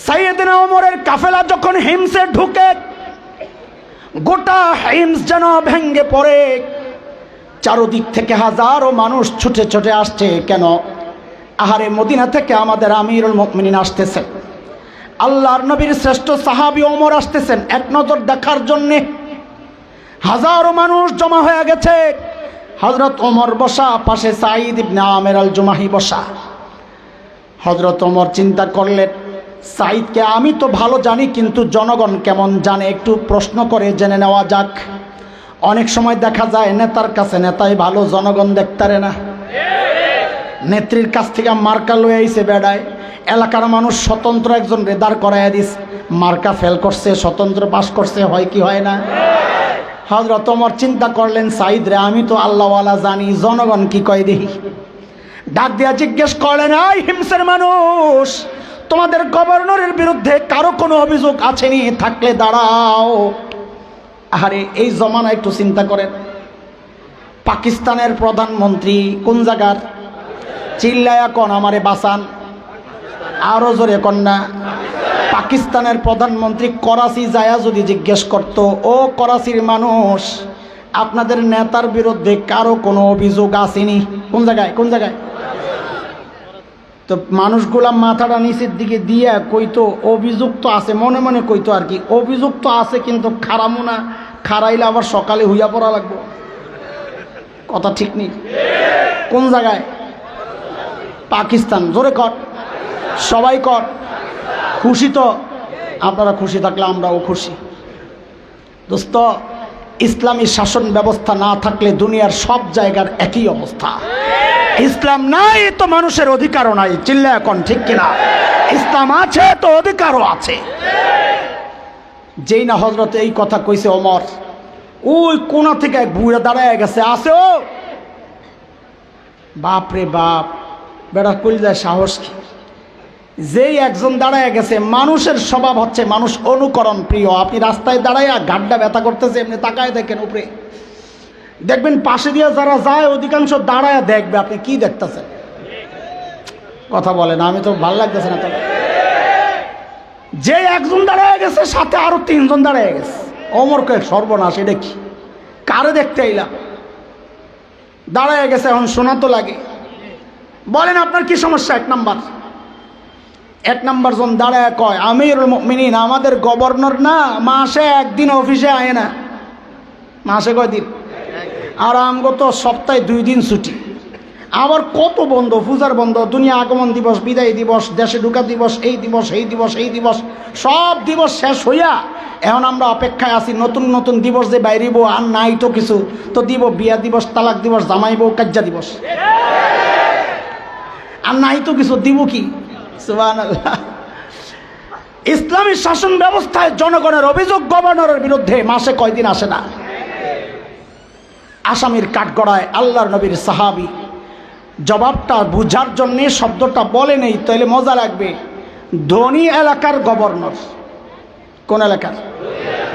সাইয়েদনা ওমরের কাফেলা যখন হিমসে ঢুকে, গোটা হিমস যেন ভেঙ্গে পড়ে। চারদিক থেকে হাজারো মানুষ ছুটে ছুটে আসছে। কেন? আহারে মদিনা থেকে আমাদের আমিরুল মুমিনিন আসতেছেন, আল্লাহর নবীর শ্রেষ্ঠ সাহাবী ওমর আসতেছেন এক নজর দেখার জন্যে। হাজারো মানুষ জমা হয়ে গেছে। হযরত ওমর বসা, পাশে সাঈদ ইবনে আমের আল জুমাহি বসা। হযরত ওমর চিন্তা করলেন, সাঈদকে আমি তো ভালো জানি, কিন্তু জনগণ কেমন জানে একটু প্রশ্ন করে জেনে নেওয়া যাক। অনেক সময় দেখা যায় নেতার কাছে নেতাই ভালো, জনগণ দেখতারে না। নেত্রীর কাছ থেকে মার্কা লয়ে আইছে বেড়ায়, এলাকার মানুষ স্বতন্ত্র একজন রেদার করাইয়া দিস, মার্কা ফেল করছে, স্বতন্ত্র পাস করছে, হয় কি হয় না? হযরত ওমর চিন্তা করলেন, সাঈদ রে আমি তো আল্লাহওয়ালা জানি, জনগণ কি কয় দেখি। ডাক দিয়া জিজ্ঞেস করলেন, এই হিমসের মানুষ, তোমাদের গভর্নরের বিরুদ্ধে কারো কোনো অভিযোগ আছেনি? থাকলে দাঁড়াও। আরে এই জমানা একটু চিন্তা করেন, পাকিস্তানের প্রধানমন্ত্রী কোন জায়গার? চিল্লায়া কোন আমারে বাঁচান, আরো জোরে কোন না। পাকিস্তানের প্রধানমন্ত্রী করাচি যায়া যদি জিজ্ঞেস করত, ও করাচির মানুষ, আপনাদের নেতার বিরুদ্ধে কারো কোনো অভিযোগ আসেনি? কোন জায়গায় কোন জায়গায়? তো মানুষগুলা মাথাটা নিচের দিকে দিয়া কইতো অভিযোগ তো আছে, মনে মনে কইতো আর কি, অভিযোগ তো আছে কিন্তু খারামো না, খারাইলে আবার সকালে হইয়া পড়া লাগবো। কথা ঠিক নেই? কোন জায়গায়? পাকিস্তান। জোরে কর, সবাই কর। খুশি তো? আপনারা খুশি থাকলে আমরাও খুশি। দোস্ত, ইসলামী শাসন ব্যবস্থা না থাকলে দুনিয়ার সব জায়গার একই অবস্থা। ইসলাম নাই তো মানুষের অধিকারও নাই। চিল্লা এখন ঠিক কিনা? ইসলাম আছে তো অধিকারও আছে। যেই না হযরত এই কথা কইছে ওমর, ওই কোনা থেকে এক বুড়া দাঁড়ায় গেছে, আছে ও বাপ রে বাপ, বেড়া কইল যায় সাহস কি। যেই একজন দাঁড়ায় গেছে, মানুষের স্বভাব হচ্ছে মানুষ অনুকরণ প্রিয়। আপনি রাস্তায় দাঁড়াইয়া গাড্ডা ব্যথা করতেছে, এমনি তাকায় দেখেন উপরে, দেখবেন পাশে দিয়ে যারা যায় অধিকাংশ দাঁড়ায় দেখবে আপনি কি দেখতেছেন। কথা বলে না, আমি তো ভাল লাগতেছে না। তবে যে একজন দাঁড়ায় গেছে সাথে আরো তিনজন দাঁড়ায় গেছে। ওমর কয় সর্বনাশ, এটা কি, কারে দেখতে আইলাম? দাঁড়ায় গেছে, এখন শোনা তো লাগে। বলেন আপনার কি সমস্যা? এক নাম্বার জন দাঁড়ায় কয়, আমিরুল মুমিনিন, আমাদের গভর্নর না মাসে একদিন অফিসে আয় না। মাসে কয়দিন? আর আমগো তো সপ্তাহে 2 দিন ছুটি। আবার কত বন্ধ, পূজার বন্ধ, দুনিয়া আগমন দিবস, বিদায় দিবস, দেশে ঢুকা দিবস, এই দিবস এই দিবস এই দিবস, সব দিবস শেষ হইয়া এখন আমরা অপেক্ষায় আছি নতুন নতুন দিবস যে বাইরিব। আর নাই তো কিছু, তো দিব বিয়া দিবস, তালাক দিবস, জামাই বউ কাজ্জা দিবস, আর নাই তো কিছু, দিব কি? সুবহানাল্লাহ। ইসলামী শাসন ব্যবস্থায় জনগণের অভিযোগ গভর্নরের বিরুদ্ধে মাসে কয়দিন আসে না? আসামির কাঠগড়ায় আল্লাহর নবীর সাহাবী জবাবটা বুঝার জন্য শব্দটা বলে নেই, তাহলে মজা লাগবে। ধনী এলাকার গভর্নর। কোন এলাকার?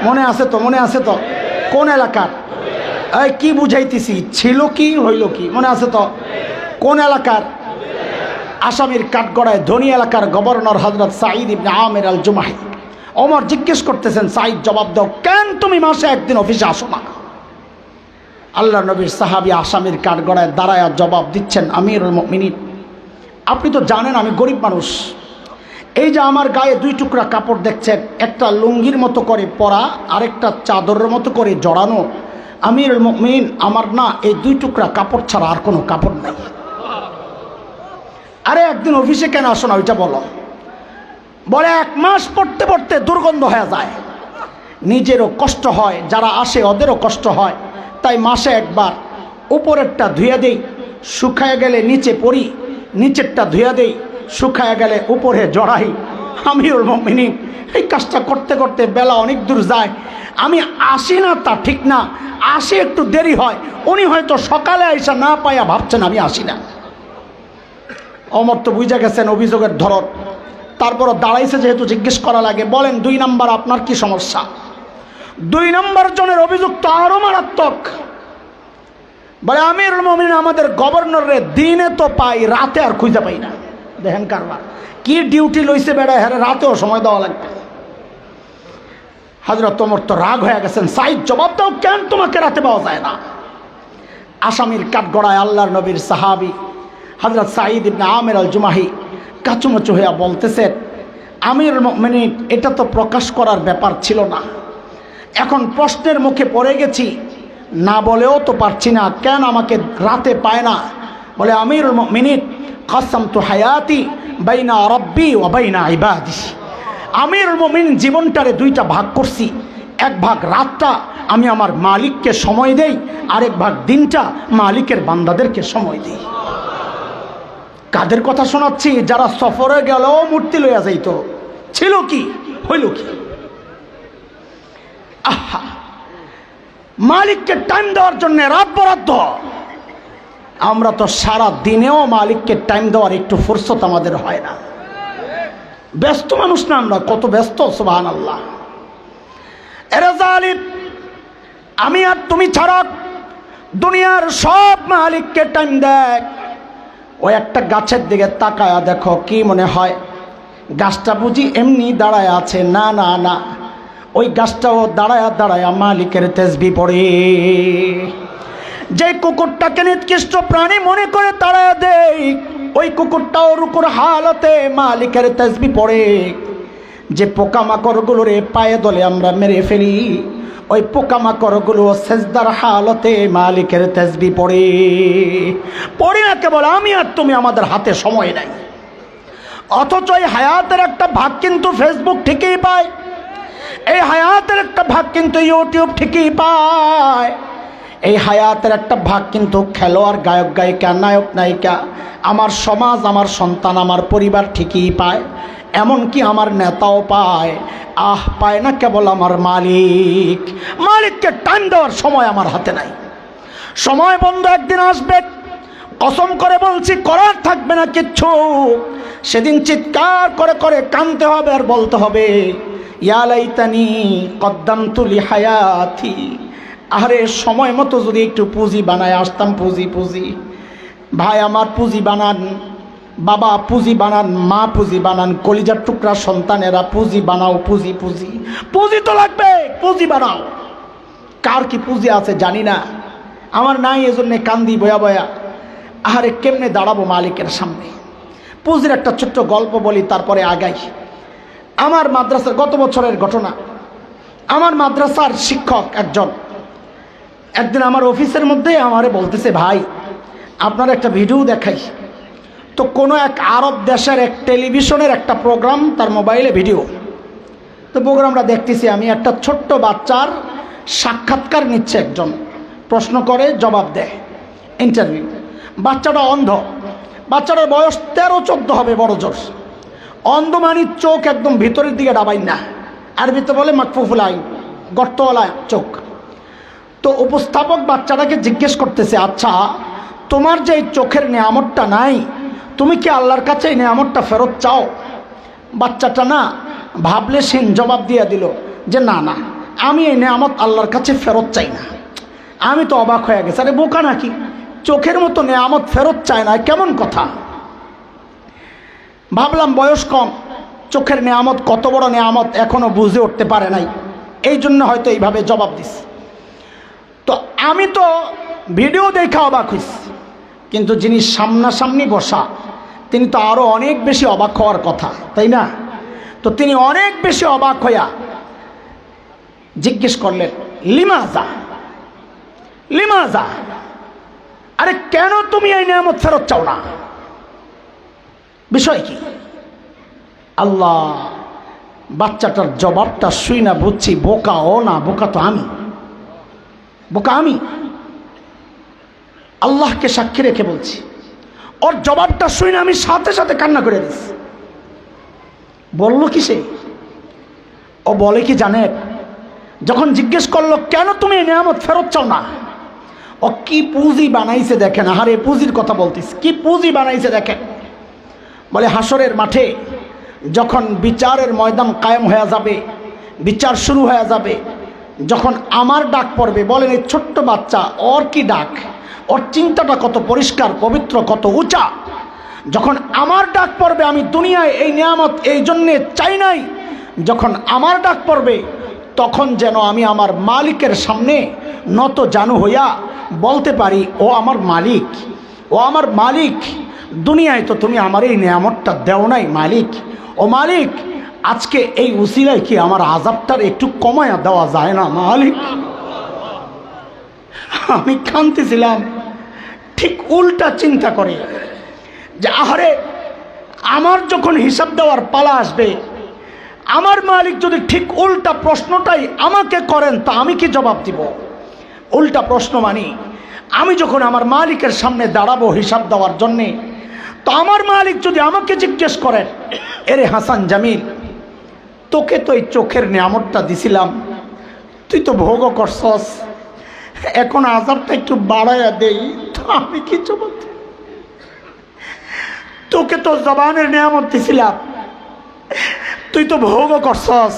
মনে আছে তো? মনে আছে তো? কোন এলাকার? এই কি বুঝাইতেছি, ছিল কি হইল কি, মনে আছে তো? কোন এলাকার? আসামির কাঠগড়ায় ধনী এলাকার গভর্নর হযরত সাঈদ ইবনে আমির আল জুমাহি। ওমর জিজ্ঞেস করতেছেন, সাঈদ জবাব দাও, কেন তুমি মাসে একদিন অফিসে আসো না? আল্লাহ নবীর সাহাবী আসামির কাঠগড়ায় দাঁড়ায় জবাব দিচ্ছেন, আমিরুল মুমিনিন, আপনি তো জানেন আমি গরিব মানুষ। এই যে আমার গায়ে 2 টুকরা কাপড় দেখছেন, একটা লুঙ্গির মতো করে পরা, আরেকটা চাদরের মতো করে জড়ানো। আমিরুল মুমিনিন, আমার না এই 2 টুকরা কাপড় ছাড়া আর কোনো কাপড় নাই। আরে একদিন অফিসে কেন আসো না ওইটা বলো। বলে 1 মাস পড়তে পড়তে দুর্গন্ধ হয়ে যায়, নিজেরও কষ্ট হয়, যারা আসে ওদেরও কষ্ট হয়, তাই মাসে একবার উপরেরটা ধুয়ে দেই, শুকায় গেলে নিচে পরি, নিচেরটা ধুয়ে দেই, শুকায় গেলে উপরে জড়াই। আমিরুল মুমিনিন, এই কাজটা করতে করতে বেলা অনেক দূর যায়। আমি আসি না তা ঠিক না, আসি একটু দেরি হয়। উনি হয়তো সকালে আইসা না পাইয়া ভাবছেন আমি আসি না। ওমর তো বুঝা গেছেন অভিযোগের ধরন, তারপরও দাঁড়াইছে যেহেতু জিজ্ঞেস করা লাগে। বলেন 2 নাম্বার আপনার কি সমস্যা? 2 নম্বর জনের অভিযোগ তো আরো মারাত্মক। বলে আমিরুল মুমিনিন, আমাদের গভর্নরে দিনে তো পাই, রাতে আর খুঁজে পাই না। দেখেন কারবার, কি ডিউটি লইছে বেড়া, হ্যাঁ রাতেও সময় দেওয়া লাগবে। হযরত ওমর তো রাগ হয়ে গেছেন, সাঈদ জবাব দাও, কেন তোমাকে রাতে পাওয়া যায় না? আসামির কাঠগড়ায় আল্লাহর নবীর সাহাবী হযরত সাঈদ ইবনে আমির আল জুমাহি কাচুমাচু হইয়া বলতেছেন, আমিরুল মুমিনিন, এটা তো প্রকাশ করার ব্যাপার ছিল না, এখন প্রশ্নের মুখে পড়ে গেছি, না বলেও তো পারছি না, কেন আমাকে রাতে পায় না? বলে আমিরুল মুমিনিন, কাসামতু হায়াতি বাইনা রাব্বি ওয়া বাইনা ইবাদি, আমিরুল মুমিনিন জীবনটারে দুইটা ভাগ করছি, এক ভাগ রাতটা আমি আমার মালিককে সময় দেই, আরেক ভাগ দিনটা মালিকের বান্দাদেরকে সময় দিই। কাদের কথা শোনাচ্ছি? যারা সফরে গেল মূর্তি লইয়া যাইত, ছিল কি, হইল কি? আহা, মালিককে টাইম দেওয়ার জন্য রাত বরাদ্দ। আমরা তো সারা দিনেও মালিককে টাইম দেওয়ার একটু ফুরসত আমাদের হয় না। ব্যস্ত মানুষ না আমরা, কত ব্যস্ত, সুবহানাল্লাহ। এরে জালিম, আমি আর তুমি ছাড়া দুনিয়ার সব মালিককে টাইম দেয়। ওই একটা গাছের দিকে তাকায়া দেখো, কি মনে হয় গাছটা বুঝি এমনি দাঁড়ায় আছে? না না না, ওই গাছটাও দাঁড়ায়া দাঁড়ায়া মালিকের তাসবিহ পড়ে। যে কুকুরটাকে নিকৃষ্ট প্রাণী মনে করে তাড়ায়া দেয়, ওই কুকুরটাও রুকুর হালতে মালিকের তাসবিহ পড়ে। যে পোকামাকড়গুলোরে পায়ে দলে আমরা মেরে ফেলি, ওই পোকামাকড়গুলো সেজদার হালতে মালিকের তাসবিহ পড়ে। পড়ি না কেবল আমি আর তুমি, আমাদের হাতে সময় নাই। অথচ এই হায়াতের একটা ভাগ কিন্তু ফেসবুক ঠিকই পায়, এই হায়াতের একটা ভাগ কিন্তু ইউটিউব ঠিকই পায়, এই হায়াতের একটা ভাগ কিন্তু খেলোয়াড়, গায়ক গায়িকা, নায়ক নায়িকা, আমার সমাজ, আমার সন্তান, আমার পরিবার ঠিকই পায়, এমনকি আমার নেতাও পায়। আহ, পায় না কেবল আমার মালিক। মালিককে টাইম দেওয়ার সময় আমার হাতে নাই। সময় বন্ধ একদিন আসবে, কসম করে বলছি, করার থাকবে না কিচ্ছু। সেদিন চিৎকার করে করে কাঁদতে হবে আর বলতে হবে, ইয়া লাইতানি কদ্দামতু লিহায়াতি। আরে সময় মতো যদি একটু পুঁজি বানায় আসতাম। পুঁজি পুঁজি, ভাই আমার পুঁজি বানান, বাবা পুঁজি বানান, মা পুঁজি বানান, কলিজার টুকরা সন্তানেরা পুঁজি বানাও। পুঁজি পুঁজি পুঁজি তো লাগবে, পুঁজি বানাও। কার কি পুঁজি আছে জানি না, আমার নাই, এজন্য কান্দি বয়া বয়া। আরে কেমনে দাঁড়াবো মালিকের সামনে? পুঁজির একটা ছোট্ট গল্প বলি, তারপরে আগাই। আমার মাদ্রাসার গত বছরের ঘটনা, আমার মাদ্রাসার শিক্ষক একদিন আমার অফিসের মধ্যে আমারে বলতেছে, ভাই আপনার একটা ভিডিও দেখাই। তো কোনো এক আরব দেশের এক টেলিভিশনের একটা প্রোগ্রাম, তার মোবাইলে ভিডিও। তো প্রোগ্রামটা দেখতেছি আমি, একটা ছোট্ট বাচ্চার সাক্ষাৎকার নিচ্ছে একজন, প্রশ্ন করে জবাব দেয়, ইন্টারভিউ। বাচ্চাটা অন্ধ, বাচ্চাটার বয়স 13-14 হবে, বড় জোর। অন্ধ মানে চোখ একদম ভিতরের দিকে ডাবাই না, আরবিতে বলে মাকফুফুল আইন, গর্তওয়ালা চোখ। তো উপস্থাপক বাচ্চাটাকে জিজ্ঞেস করতেছে, আচ্ছা তোমার যে এই চোখের নেয়ামতটা নাই, তুমি কি আল্লাহর কাছে এই নেয়ামতটা ফেরত চাও? বাচ্চাটা না ভাবলে সেন জবাব দিয়ে দিল যে না না, আমি এই নেয়ামত আল্লাহর কাছে ফেরত চাই না। আমি তো অবাক হয়ে গেছি, আরে বোকা নাকি, চোখের মতো নেয়ামত ফেরত চায় না, কেমন কথা? ভাবলাম বয়স কম, চোখের নেয়ামত কত বড় নেয়ামত এখনো বুঝে উঠতে পারে নাই, এই জন্য হয়তো এইভাবে জবাব দিস। তো আমি তো ভিডিও দেখা অবাক হইছি, কিন্তু যিনি সামনাসামনি বসা তিনি তো আরো অনেক বেশি অবাক হওয়ার কথা, তাই না? তো তিনি অনেক বেশি অবাক হইয়া জিজ্ঞেস করলেন, লিমাজা লিমাজা, আরে কেন তুমি এই নিয়ামত ফেরত চাও না? বিষয় কি? আল্লাহ, বাচ্চাটার জবাবটা শুই না বুঝছি বোকা ও না, বোকা তো আমি, বোকা আমি। আল্লাহকে সাক্ষী রেখে বলছি, ওর জবাবটা শুই না আমি সাথে সাথে কান্না করে দিচ্ছি। বললো কি সে? ও বলে কি জানেন, যখন জিজ্ঞেস করলো কেন তুমি এই নিয়ামত ফেরত চাও না, ও কি পুঁজি বানাইছে দেখেন। আরে পুঁজির কথা বলতিস, কি পুঁজি বানাইছে দেখেন। বলে হাসরের মাঠে যখন বিচারের ময়দান কায়েম হয়ে যাবে, বিচার শুরু হয়ে যাবে, যখন আমার ডাক পড়বে, বলেন এই ছোট্ট বাচ্চা, ওর কি ডাক, ওর চিন্তাটা কত পরিষ্কার, পবিত্র, কত উঁচা। যখন আমার ডাক পড়বে, আমি দুনিয়ায় এই নিয়ামত এই জন্যে চাই নাই, যখন আমার ডাক পড়বে তখন যেন আমি আমার মালিকের সামনে নত জানু হইয়া বলতে পারি, ও আমার মালিক, ও আমার মালিক, দুনিয়ায় তো তুমি আমার এই নিয়ামতটা দেও নাই মালিক। ও মালিক, আজকে এই উসিলায় কি আমার আযাবটার একটু কমায়া দেওয়া যায় না মালিক? আমি কাঁদতেছিলাম। ঠিক উল্টা চিন্তা করে যে আহারে, আমার যখন হিসাব দেওয়ার পালা আসবে, আমার মালিক যদি ঠিক উল্টা প্রশ্নটাই আমাকে করেন তা আমি কি জবাব দিব? উল্টা প্রশ্ন মানি আমি যখন আমার মালিকের সামনে দাঁড়াবো হিসাব দেওয়ার জন্যে, তো আমার মালিক যদি আমাকে জিজ্ঞেস করেন, এরে হাসান জামিল, তোকে তো এই চোখের নিয়ামতটা দিছিলাম, তুই তো ভোগও করছস, এখন আযাবটা একটু বাড়াইয়া দেই, তো আমি কি জবাব দেব? তোকে তো জবানের নিয়ামত দিছিলাম, তুই তো ভোগও করছস,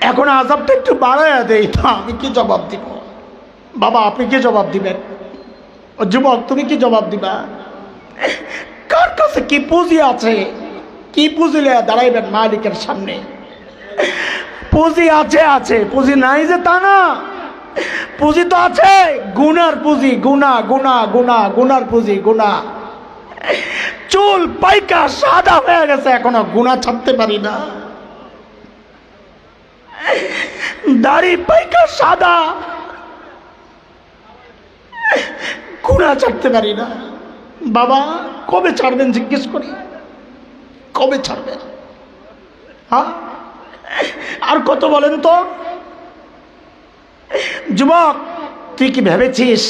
এখন আযাবটা একটু বাড়াইয়া দেই, তো আমি কি জবাব দিব? বাবা আপনি কি জবাব দিবেন? ও যুবক তুমি কি জবাব দিবা? কার কাছে কি পুঁজি আছে? কি পুঁজি লইয়া দাঁড়াইবেন মালিকের সামনে? পুঁজি আছে, আছে, পুঁজি নাই যে তা না, পুঁজি তো আছে, গুনার পুঁজি, গুনা গুনা গুনা, গুনার পুঁজি, গুনা। চুল পাইকা সাদা হয়ে গেছে, এখনো গুনাহ ছাড়তে পারি না। দাড়ি পাইকা সাদা, গুনাহ ছাড়তে পারি না। বাবা কবে ছাড়বেন জিজ্ঞেস করি, কবে ছাড়বেন? হ্যাঁ আর কত বলেন তো? যুবক তুই কি ভেবেছিস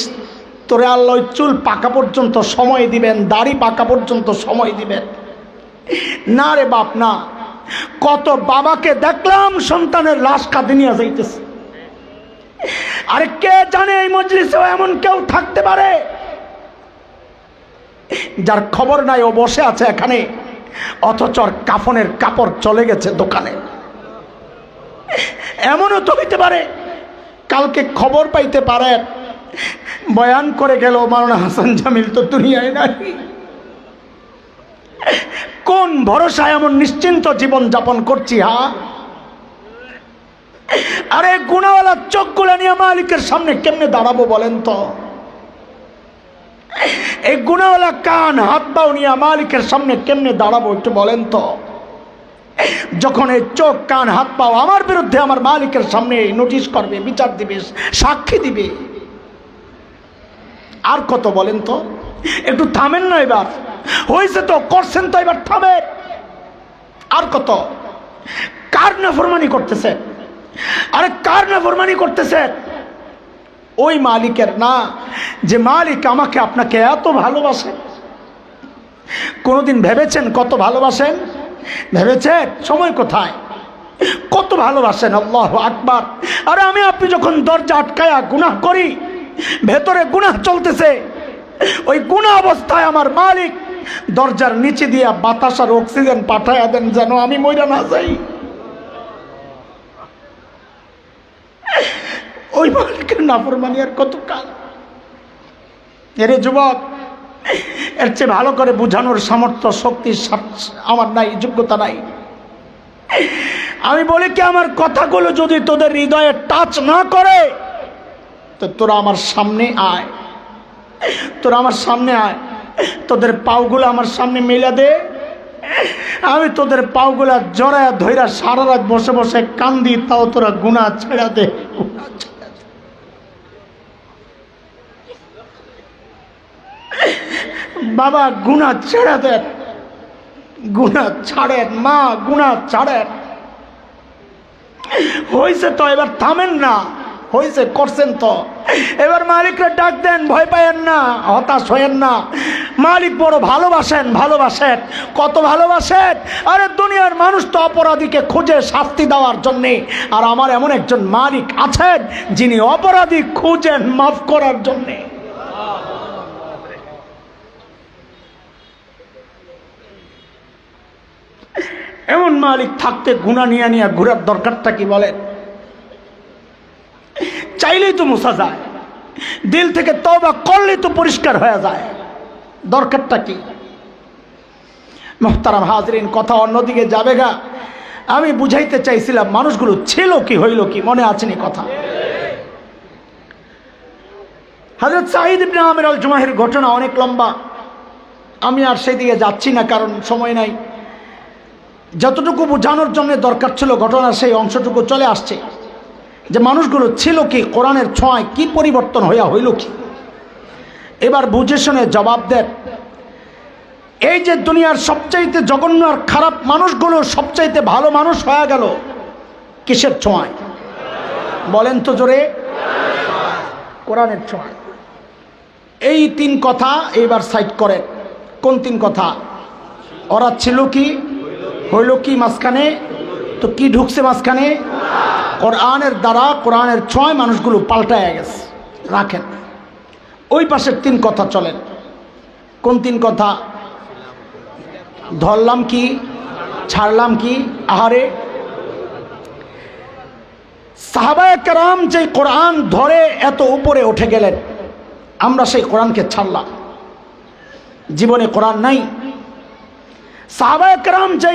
তোরে আল্লাহ চুল পাকা পর্যন্ত সময় দিবেন, দাড়ি পাকা পর্যন্ত সময় দিবেন? না রে বাপ না। কত বাবাকে দেখলাম সন্তানের লাশ কাঁধে নিয়ে যাইতেছে। আরে কে জানে এই মজলিসেও এমন কেউ থাকতে পারে যার খবর নাই, ও বসে আছে এখানে, অথচ কাফনের কাপড় চলে গেছে দোকানে। এমনও তো হইতে পারে কালকে খবর পাইতে পারেন বয়ান করে গেল মাওলানা হাসান জামিল তো দুনিয়ায় নাই। কোন ভরসায় এমন নিশ্চিন্ত জীবন যাপন করছি? হ্যাঁ আরে গুনাওয়ালা চোখগুলা নিয়ে মালিকের সামনে কেমনে দাঁড়াবো বলেন তো? এই গুনাওয়ালা কান হাত পাও নিয়ে মালিকের সামনে কেমনে দাঁড়াবো একটু বলেন তো? যখন এই চোখ কান হাত পাও আমার বিরুদ্ধে আমার মালিকের সামনে নোটিশ করবে, বিচার দিবে, সাক্ষী দিবে, আর কত বলেন তো? একটু থামেন না, এবার হয়েছে তো, করছেন তো, এবার থামেন। আর কত? কার নাফরমানি করতেছে? আরে কার নাফরমানি করতেছে? ওই মালিকের না যে মালিক আমাকে আপনাকে এত ভালোবাসে। কোনোদিন ভেবেছেন কত ভালোবাসেন? ভেবেছেন? সময় কোথায়? কত ভালোবাসেন। আল্লাহু আকবার। আরে আমি আপনি যখন দরজা আটকায়া গুনাহ করি, ভেতরে গুনাহ চলতেছে, ওই গুনাহ অবস্থায় আমার মালিক দরজার নিচে দিয়া বাতাস আর অক্সিজেন পাঠাইয়া দেন যেন আমি মইরা না যাই। ওই মালিকের নাফরমানি আর কত কাল? এরে যুবক, এর চেয়ে ভালো করে বুঝানোর সামর্থ্য শক্তি আমার নাই, যোগ্যতা নাই। আমি বলি কি, আমার কথাগুলো যদি তোদের হৃদয়ে টাচ না করে তো তোরা আমার সামনে আয়, তোরা আমার সামনে আয়, তোদের পাওগুলো আমার সামনে মেলা দে, আমি তোদের পাওগুলা জড়ায়া ধইরা সারা রাত বসে বসে কান্দি, তাও তোরা গুনাহ ছেড়া দে। বাবা গুনাহ ছেড়ে দেন, গুনাহ ছাড়েন, মা গুনাহ ছাড়েন। হয়েছে তো, এবার থামেন না। হয়েছে, করছেন তো, এবার মালিকরা ডাক দেন, ভয় পায়েন না, হতাশ হয়েন না। মালিক বড় ভালোবাসেন, ভালোবাসেন, কত ভালোবাসেন। আরে দুনিয়ার মানুষ তো অপরাধীকে খুঁজে শাস্তি দেওয়ার জন্যে, আর আমার এমন একজন মালিক আছেন যিনি অপরাধী খুঁজেন মাফ করার জন্যে। এমন মালিক থাকতে গুনাহ নিয়ে নিয়ে ঘুরার দরকারটা কি বলেন? চাইলেই তো মুছা যায়, দিল থেকে তওবা করলেই তো পরিষ্কার হয়ে যায়, দরকারটা কি? মুহতারাম হাজরিন, কথা অন্যদিকে যাবে গা। আমি বুঝাইতে চাইছিলাম মানুষগুলো ছিল কি, হইল কি, মনে আছেনি কথা? হযরত সাঈদ ইবনে আমির আল জুমাহির ঘটনা অনেক লম্বা, আমি আর সেদিকে যাচ্ছি না কারণ সময় নাই। যতটুকু বোঝানোর জন্য দরকার ছিল ঘটনার সেই অংশটুকু চলে আসছে, যে মানুষগুলো ছিল কি, কোরআনের ছোঁয়ায় কি পরিবর্তন হইয়া হইল কি। এবার বুঝে শুনে জবাব দেন। এই যে দুনিয়ার সবচাইতে জঘন্য আর খারাপ মানুষগুলো সবচাইতে ভালো মানুষ হয়ে গেল কিসের ছোঁয়ায়? বলেন তো জোরে। কোরআনের ছোঁয়ায়। এই তিন কথা এইবার সাইড করেন। কোন তিন কথা? ওরা ছিল কি, হইল কি মাঝখানে, তো কি ঢুকছে মাঝখানে? কোরআনের দ্বারা, কোরআনের ছোঁয়ায় মানুষগুলো পাল্টায় গেছে। রাখেন। ওই পাশের তিন কথা চলেন। কোন তিন কথা? ধরলাম কি, ছাড়লাম কি। আহারে, সাহাবায়ে কেরাম যে কোরআন ধরে এত উপরে উঠে গেলেন, আমরা সেই কোরআনকে ছাড়লাম, জীবনে কোরআন নাই। সাহাবায়ে কেরাম যে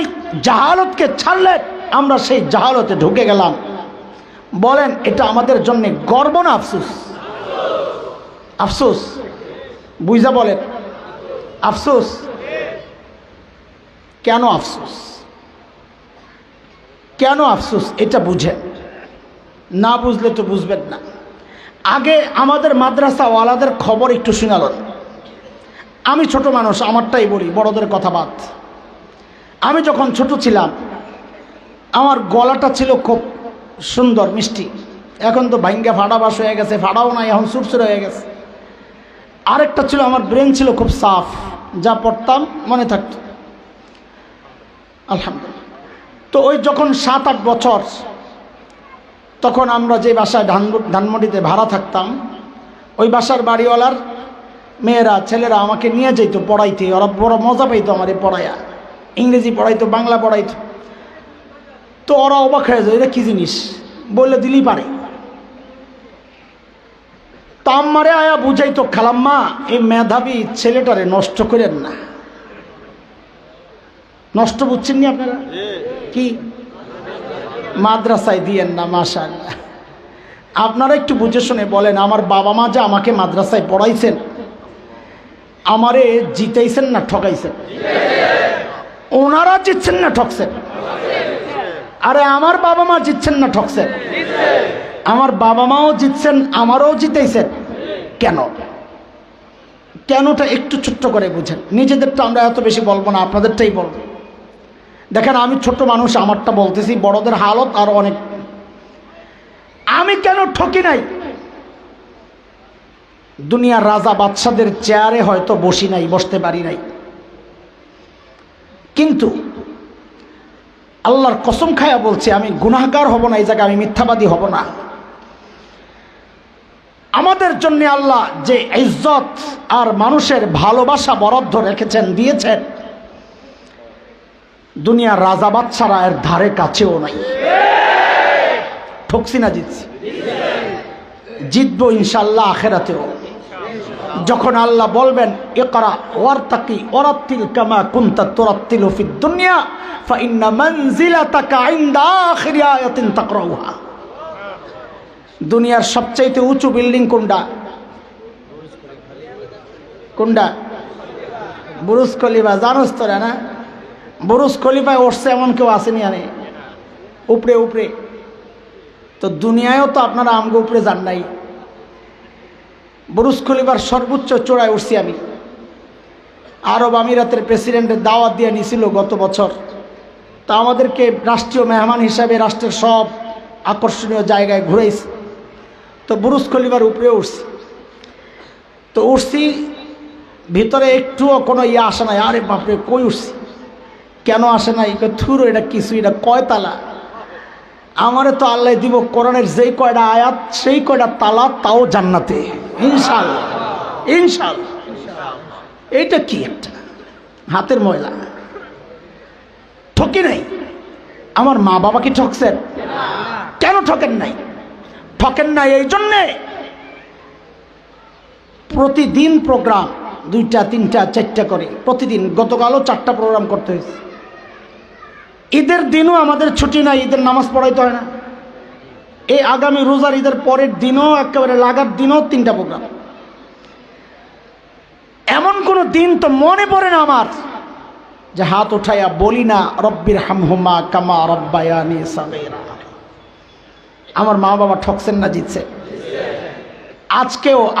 জাহালতকে ছাড়লেন, আমরা সেই জাহালতে ঢুকে গেলাম। বলেন, এটা আমাদের জন্য গর্ব না আফসোস? আফসোস। বুঝা বলেন, আফসোস। কেন আফসোস? কেন আফসোস এটা বুঝেন, না বুঝলে তো বুঝবেন না। আগে আমাদের মাদ্রাসাওয়ালাদের খবর একটু শুনালেন। আমি ছোট মানুষ, আমারটাই বলি, বড়দের কথা বাদ। আমি যখন ছোট ছিলাম, আমার গলাটা ছিল খুব সুন্দর মিষ্টি। এখন তো ভাঙ্গা ফাড়া বাস হয়ে গেছে, ফাড়াও নাই, এখন সুরসুর হয়ে গেছে। আরেকটা ছিল, আমার ব্রেন ছিল খুব সাফ, যা পড়তাম মনে থাকত, আলহামদুলিল্লাহ। তো ওই যখন 7-8 বছর, তখন আমরা যে বাসায় ধানমন্ডিতে ভাড়া থাকতাম, ওই বাসার বাড়িওয়ালার মেয়েরা, ছেলেরা আমাকে নিয়ে যেত পড়াইতে। ওরা বড় মজা পাইতো আমার এই পড়াইয়া, ইংরেজি পড়াইতো, বাংলা পড়াইতো। তো ওরা অবাক হয়ে যায়, এটা কী জিনিস, বললে দিলেই পারে। তা আমারে আয়া বুঝাইতো, খালাম্মা এই মেধাবী ছেলেটারে নষ্ট করেন না। নষ্ট বুঝছেন নি আপনারা? কি মাদ্রাসায় দিয়েন না। মাশাআল্লাহ। আপনারা একটু বুঝে শুনে বলেন, আমার বাবা মা যে আমাকে মাদ্রাসায় পড়াইছেন, আমারে জিতাইছেন না ঠকাইছেন? ওনারা জিতছেন না ঠকছেন? আরে আমার বাবা মা জিতছেন না ঠকছেন? আমার বাবা মাও জিতছেন, আমারও জিতাইছেন। কেন? কেনটা একটু ছোট্ট করে বুঝেন। নিজেদেরটা আমরা এত বেশি বলবো না, আপনাদেরটাই বলবো। দেখেন, আমি ছোট মানুষ, আমারটা বলতেছি, বড়দের হালত আরো অনেক। আমি কেন ঠকি নাই? দুনিয়ার রাজা বাদশাদের চেয়ারে হয়তো বসি নাই, বসতে পারি নাই, কিন্তু আল্লাহর কসম খায়া বলছি, আমি গুনাহগার হব না, এই জায়গায় আমি মিথ্যাবাদী হব না। আমাদের জন্য আল্লাহ যে ইজ্জত আর মানুষের ভালোবাসা বরাদ্দ রেখেছেন, দিয়েছেন, দুনিয়ার রাজা বাদশারা এর ধারে কাছেও নাই। ঠকছি না জিতছি? জিতবো ইনশাআল্লাহ আখিরাতেও। যখন আল্লাহ বলবেন, ইকরা ওয়ারতাকি ওয়ারাত্তিল কামা কুনতা তুরাত্তিলু ফিদ দুনিয়া ফাইন্না মানজিলাতাকা ইনদা আখিরি আয়াতিন তাকরাউহা। দুনিয়ার সবচাইতে উঁচু বিল্ডিং কোনটা? কোনটা? বুরুজ খলিফা। জানোস তোরা না? বুরুজ খলিফায় উঠছে এমন কেউ আসেনি? আনে উপরে উপরে। তো দুনিয়ায়ও তো আপনারা আমগো উপরে যান নাই। বুরুজ খলিফার সর্বোচ্চ চূড়ায় উঠছি আমি। আরব আমিরাতের প্রেসিডেন্টের দাওয়াত দিয়ে নিছিল গত বছর। তা আমাদেরকে রাষ্ট্রীয় মেহমান হিসাবে রাষ্ট্রের সব আকর্ষণীয় জায়গায় ঘুরাইছে। তো বুরুজ খলিফার উপরে উঠছি। তো উঠছি, ভিতরে একটুও কোনো ইয়ে আসে নাই। আরে বাপরে, কই উঠছি, কেন আসে নাই? থুর, এটা কিছু, এটা কয়তালা? আমারে তো আল্লাহ দিব কোরআনের যেই কয়টা আয়াত, সেই কয়টা তালা, তাও জান্নাতে ইনশাআল্লাহ। ইনশাআল্লাহ। এইটা কি একটা হাতের ময়লা। ঠকি নাই। আমার মা বাবা কি ঠকছেন? কেন ঠকেন নাই? ঠকেন নাই এই জন্যে প্রতিদিন প্রোগ্রাম 2টা 3টা 4টা করে প্রতিদিন। গতকালও 4টা প্রোগ্রাম করতে হয়েছে। ঈদের দিনও আমাদের ছুটি নাই, ঈদের নামাজ পড়াইতে হয় না। এই আগামী রোজার ঈদের পরের দিনও, একেবারে লাগার দিনও 3টা প্রোগ্রাম। এমন কোন দিন তো মনে পড়ে না আমার যে হাত উঠাইয়া বলি না, রব্বির হামহুমা কামা রব্বায়ানি সাগীরা। আমার মা বাবা ঠকছেন না জিতছে?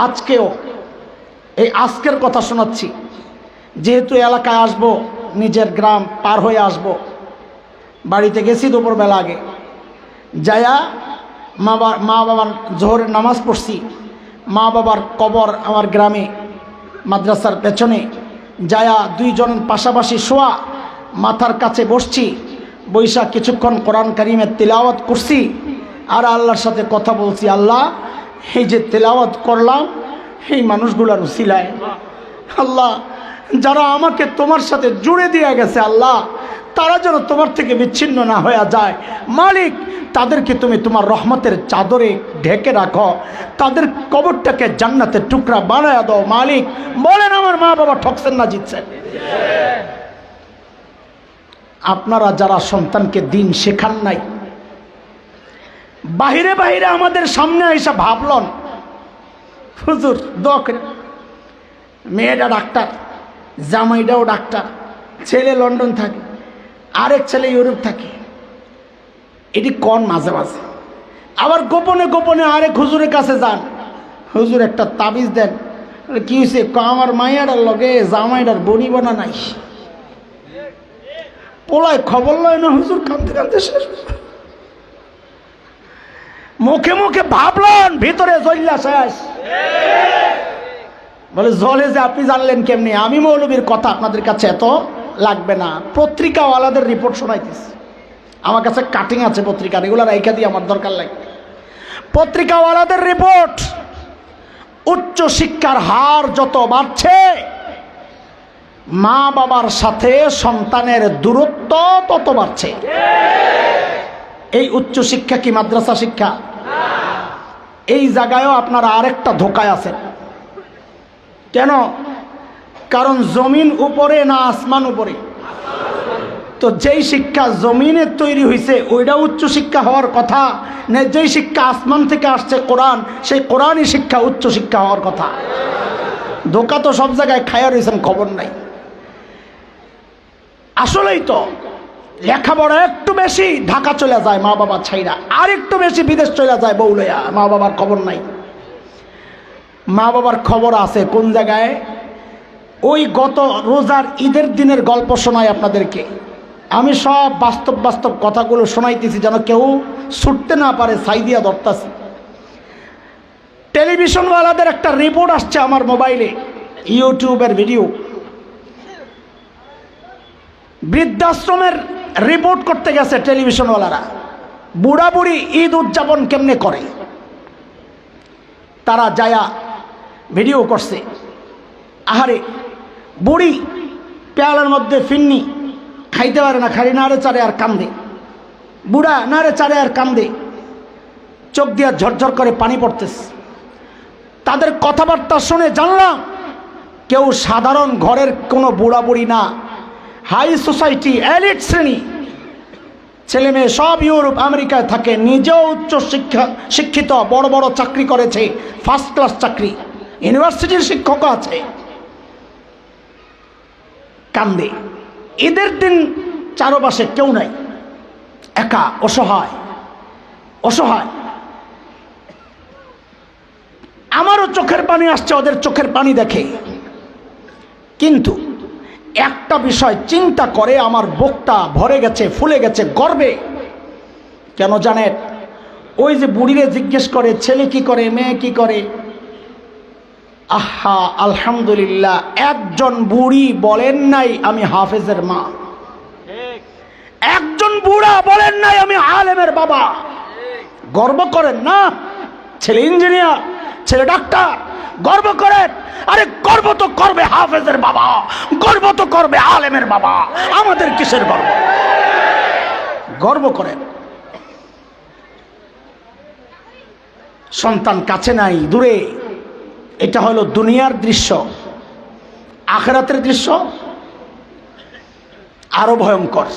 আজকেও এই আজকের কথা শোনাচ্ছি। যেহেতু এলাকায় আসব, নিজের গ্রাম পার হয়ে আসব, বাড়িতে গেছি দুপুরবেলা আগে যায়া মা বাবার জোহরের নামাজ পড়ছি। মা বাবার কবর আমার গ্রামে মাদ্রাসার পেছনে যায়া দুইজনের পাশাপাশি শোয়া, মাথার কাছে বসছি, বৈশা কিছুক্ষণ কোরআন কারিমের তিলাওয়াত করছি আর আল্লাহর সাথে কথা বলছি। আল্লাহ, এই যে তিলাওয়াত করলাম এই মানুষগুলার উসিলায় আল্লাহ, যারা আমাকে তোমার সাথে জুড়ে দিয়ে গেছে আল্লাহ, তারা যেন তোমার থেকে বিচ্ছিন্ন না হয়ে যায়। মালিক, তাদেরকে তুমি তোমার রহমতের চাদরে ঢেকে রাখো, তাদের কবরটাকে জান্নাতের টুকরা বানায় দাও। মালিক বলেন, আমার মা বাবা ঠকছেন না জিতছেন? আপনারা যারা সন্তানকে দিন শেখান নাই, বাহিরে বাহিরে আমাদের সামনে এসে ভাবলন হুজুর দোয়া করে, মেয়েটা ডাক্তার, জামাইটাও ডাক্তার, ছেলে লন্ডন থাকে, আরেক ছেলে ইউরোপ থাকে, এটি কোন মাঝে মাঝে আবার গোপনে গোপনে আরেক হুজুরের কাছে যান, হুজুর একটা তাবিজ দেন। কি হয়েছে? আমার মাইয়াটার লগে জামাইটার বনি বানা নাই। পোলায় খবর লয় না, হুজুর কাঁদতে কাঁদতে শেষ। মুখে মুখে ভাবলেন, ভিতরে জ্বললা শেষ। বলে জলে যে আপনি জানলেন কেমনি? আমি মৌলবীর কথা আপনাদের কাছে এত লাগবে না, পত্রিকাওয়ালাদের রিপোর্ট শোনাইতেছি। আমার কাছে কাটিং আছে পত্রিকা, এগুলো রাইখা দিয়ে আমার দরকার লাগে। পত্রিকাওয়ালাদের রিপোর্ট, উচ্চ শিক্ষার হার যত বাড়ছে, মা বাবার সাথে সন্তানের দূরত্ব তত বাড়ছে। এই উচ্চ শিক্ষা কি মাদ্রাসা শিক্ষা? এই জায়গায়ও আপনারা আরেকটা ধোকায় আছেন। কেন? কারণ জমিন উপরে না আসমান উপরে? তো যেই শিক্ষা জমিনে তৈরি হয়েছে ওইটা উচ্চ শিক্ষা হওয়ার কথা না, যেই শিক্ষা আসমান থেকে আসছে কোরআন, সেই কোরআনই শিক্ষা উচ্চ শিক্ষা হওয়ার কথা। ধোকা তো সব জায়গায় খায়া রয়েছেন, খবর নাই। আসলেই তো লেখাপড়া একটু বেশি ঢাকা চলে যায় মা বাবা ছাইরা, আর একটু বেশি বিদেশ চলে যায় বউ লইয়া, মা বাবার খবর নাই। মা বাবার খবর আছে কোন জায়গায়? ওই গত রোজার ঈদের দিনের গল্প শোনাই আপনাদেরকে। আমি সব বাস্তব বাস্তব কথাগুলো শোনাইতেছি যেন কেউ ছুটতে না পারে, সাইদিয়া ধরতাছি। টেলিভিশনওয়ালাদের একটা রিপোর্ট আসছে আমার মোবাইলে, ইউটিউবের ভিডিও। বৃদ্ধাশ্রমের রিপোর্ট করতে গেছে টেলিভিশনওয়ালারা, বুড়া বুড়ি ঈদ উদযাপন কেমনে করে। তারা যায়া ভিডিও করছে। আহারে, বুড়ি পেয়ালার মধ্যে ফিন্নি খাইতে পারে না, খালি নাড়ে চারে আর কান্দে। বুড়া নাড়ে চারে আর কান্দে, চোখ দিয়া ঝরঝর করে পানি পড়তেছে। তাদের কথাবার্তা শুনে জানলাম কেউ সাধারণ ঘরের কোনো বুড়া বুড়ি না, হাই সোসাইটি, এলিট শ্রেণী। ছেলে মেয়ে সব ইউরোপ আমেরিকায় থাকে, নিজেও উচ্চ শিক্ষিত, বড় বড় চাকরি করেছে, ফার্স্ট ক্লাস চাকরি, ইউনিভার্সিটির শিক্ষক আছে। কান্দে। ঈদের দিন চারপাশে কেউ নাই, একা, অসহায় অসহায়। আমারও চোখের পানি আসছে ওদের চোখের পানি দেখে। কিন্তু একটা বিষয় চিন্তা করে আমার বুকটা ভরে গেছে, ফুলে গেছে গর্বে। কেন জানেন? ওই যে বুড়িরে জিজ্ঞেস করে ছেলে কি করে, মেয়ে কি করে। আহা, আলহামদুলিল্লাহ, একজন বুড়ি বলেন নাই আমি হাফেজের মা, একজন বুড়া বলেন নাই আমি আলেমের বাবা। গর্ব করেন না? ছেলে ইঞ্জিনিয়ার, ছেলে ডাক্তার, গর্ব করেন। আরে গর্ব তো করবে হাফেজের বাবা, গর্ব তো করবে আলেমের বাবা। আমাদের কিসের গর্ব? গর্ব করেন। সন্তান কাছে নাই, দূরে। এটা হলো দুনিয়ার দৃশ্য। আখিরাতের দৃশ্য আরো ভয়ঙ্কর।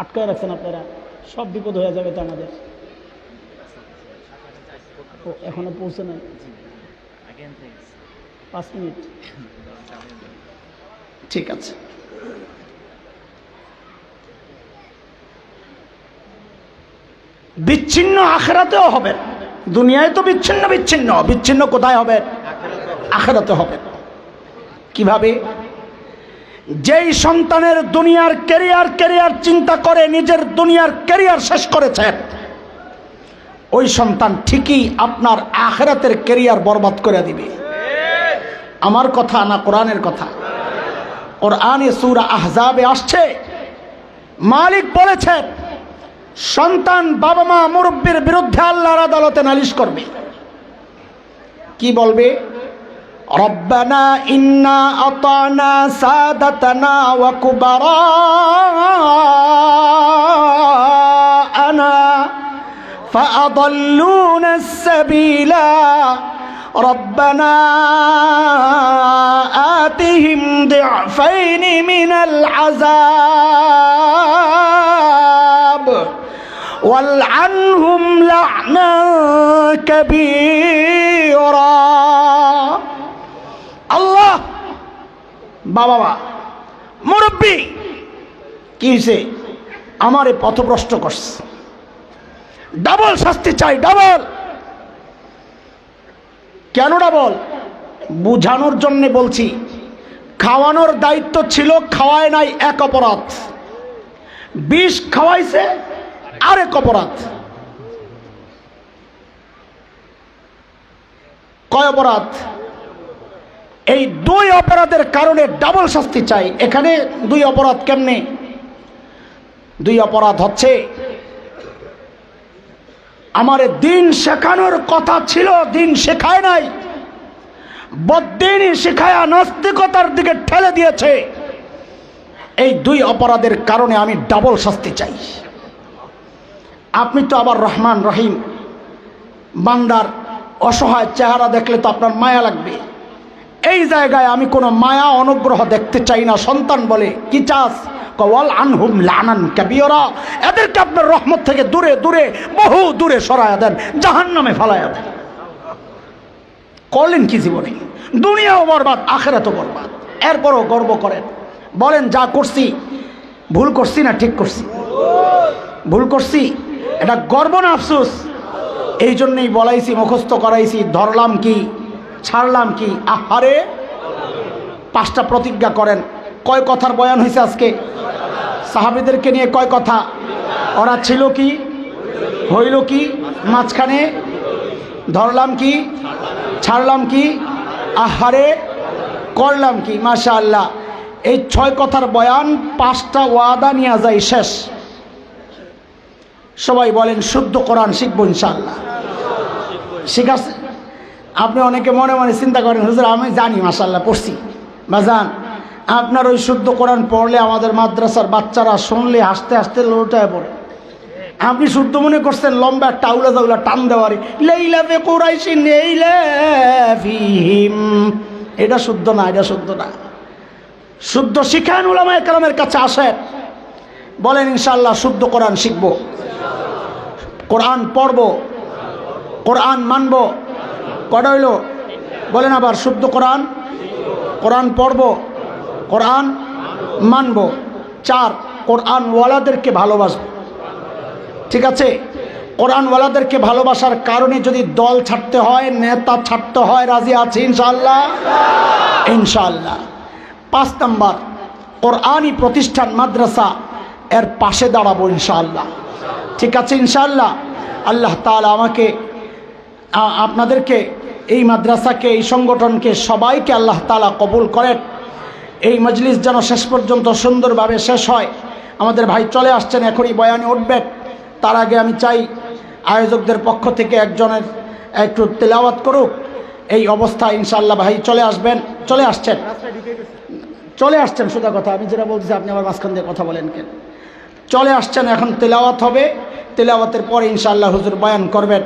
আটকায় রাখছেন আপনারা, সব বিপদ হয়ে যাবে তো আমাদের। এখনো পৌঁছে নাই, 5 মিনিট। ঠিক আছে। বিচ্ছিন্ন আখিরাতেও হবে, দুনিয়ায় তো বিচ্ছিন্ন বিচ্ছিন্ন, বিচ্ছিন্ন কোথায় হবে? আখিরাতে হবে। কিভাবে? যেই সন্তানের দুনিয়ার ক্যারিয়ার চিন্তা করে নিজের দুনিয়ার ক্যারিয়ার শেষ করেছে, ওই সন্তান ঠিকই আপনার আখিরাতের ক্যারিয়ার বরবাদ করে দিবে। আমার কথা না, কোরআনের কথা। কোরআনে সূরা আহজাবে আসছে, মালিক বলেছেন সন্তান বাবা মা মুরব্বির বিরুদ্ধে আল্লাহর আদালতে নালিশ করবে। কি বলবে? রব্বানা ইন্না আতানা সাদাতানা ওয়া কুবারানা ফাআদাল্লুনা আস-সাবিলা রব্বানা আতিহিম দি'ফাইনি মিনাল আযাব ওয়ালআনহুম লা'নান কাবীরা। আল্লাহ বাবা মুরব্বী কি হয়েছে? আমারে পথভ্রষ্ট করছে, ডাবল শাস্তি চাই, ডাবল। কেন ডাবল? বুঝানোর জন্য বলছি। খাওয়ানোর দায়িত্ব ছিল, খাওয়ায় নাই, এক অপরাধ। বিষ খাওয়াইছে, আরেক অপরাধ। কয় অপরাধ? এই দুই অপরাধের কারণে ডাবল শাস্তি চাই। এখানে দুই অপরাধ কেমনে? দুই অপরাধ হচ্ছে, আমারে দিন শেখানোর কথা ছিল, দিন শেখায় নাই, বদ্দিনই শেখায়া নাস্তিকতার দিকে ঠেলে দিয়েছে। এই দুই অপরাধের কারণে আমি ডাবল শাস্তি চাই। আপনি তো আবার রহমান রহিম, বান্দার অসহায় চেহারা দেখলে তো আপনার মায়া লাগবে। এই জায়গায় আমি কোনো মায়া অনুগ্রহ দেখতে চাই না। সন্তান বলে কি চাস? ওয়াল আনহুম লানান কাবীরা, এদেরকে আপনার রহমত থেকে দূরে দূরে, বহু দূরে সরায়া দেন, জাহান্নামে ফালায়া দেন। করলেন কি জীবনে? দুনিয়াও বরবাদ, আখিরাতও বরবাদ। এরপরও গর্ব করেন, বলেন যা করছি ভুল করছি না ঠিক করছি? ভুল করছি। এটা গর্ব না আফসোস? এই জন্যই বলাইছি, মুখস্থ করাইছি, ধরলাম কি ছাড়লাম কি। আহারে, 5টা প্রতিজ্ঞা করেন। কয় কথার বয়ান হয়েছে আজকে? সাহাবীদেরকে নিয়ে কয় কথা? ওরা ছিল কি, হইল কি, মাঝখানে ধরলাম কি, ছাড়লাম কি, আহারে করলাম কি। মাশাআল্লাহ, এই 6 কথার বয়ান 5টা ওয়াদা নিয়ে যায় শেষ। সবাই বলেন শুদ্ধ কোরআন শিখবো ইনশাআল্লাহ। শিখাচ্ছে? আপনি অনেকে মনে মনে চিন্তা করেন, হুজুর আমি জানি মাশাআল্লাহ পড়ছি। বাজান, আপনার ওই শুদ্ধ কোরআন পড়লে আমাদের মাদ্রাসার বাচ্চারা শুনলে হাসতে হাসতে লোটায় পড়ে। আপনি শুদ্ধ মনে করছেন লম্বা একটা আউলা জাউলা টান দেওয়ারি, লাইলা ফি কুরাইশিন লাইলা ফিহিম। এটা শুদ্ধ না, এটা শুদ্ধ না। শুদ্ধ শিখান, উলামায়ে কেরামের কাছে আসেন, বলেন ইনশাআল্লাহ শুদ্ধ কোরআন শিখব, কোরআন পড়ব, কোরআন মানব। কটা হইল? বলেন আবার, শুদ্ধ কোরআন, কোরআন পড়ব, কোরআন মানব। 4, কোরআনওয়ালাদেরকে ভালোবাসব। ঠিক আছে? কোরআনওয়ালাদেরকে ভালোবাসার কারণে যদি দল ছাড়তে হয়, নেতা ছাড়তে হয়, রাজি আছি ইনশাআল্লাহ? ইনশাআল্লাহ। 5 নাম্বার, কোরআনি প্রতিষ্ঠান মাদ্রাসা এর পাশে দাঁড়াবো ইনশাআল্লাহ। ঠিক আছে ইনশাআল্লাহ? আল্লাহ তাআলা আমাকে, আপনাদেরকে, এই মাদ্রাসাকে, এই সংগঠনকে, সবাইকে আল্লাহ তাআলা কবুল করেন। এই মজলিস যেন শেষ পর্যন্ত সুন্দরভাবে শেষ হয়। আমাদের ভাই চলে আসছেন, এখনই বয়ানে উঠবেন। তার আগে আমি চাই আয়োজকদের পক্ষ থেকে একজনের একটু তেলাওয়াত করুক। এই অবস্থা ইনশাআল্লাহ ভাই চলে আসবেন, চলে আসছেন সোজা কথা। আমি যেটা বলছি আপনি আবার মাঝখান দিয়ে কথা বলেন কেন? চলে আসছেন, এখন তেলাওয়াত হবে। তেলাওয়াতের পরে ইনশাআল্লাহ হুজুর বয়ান করবেন।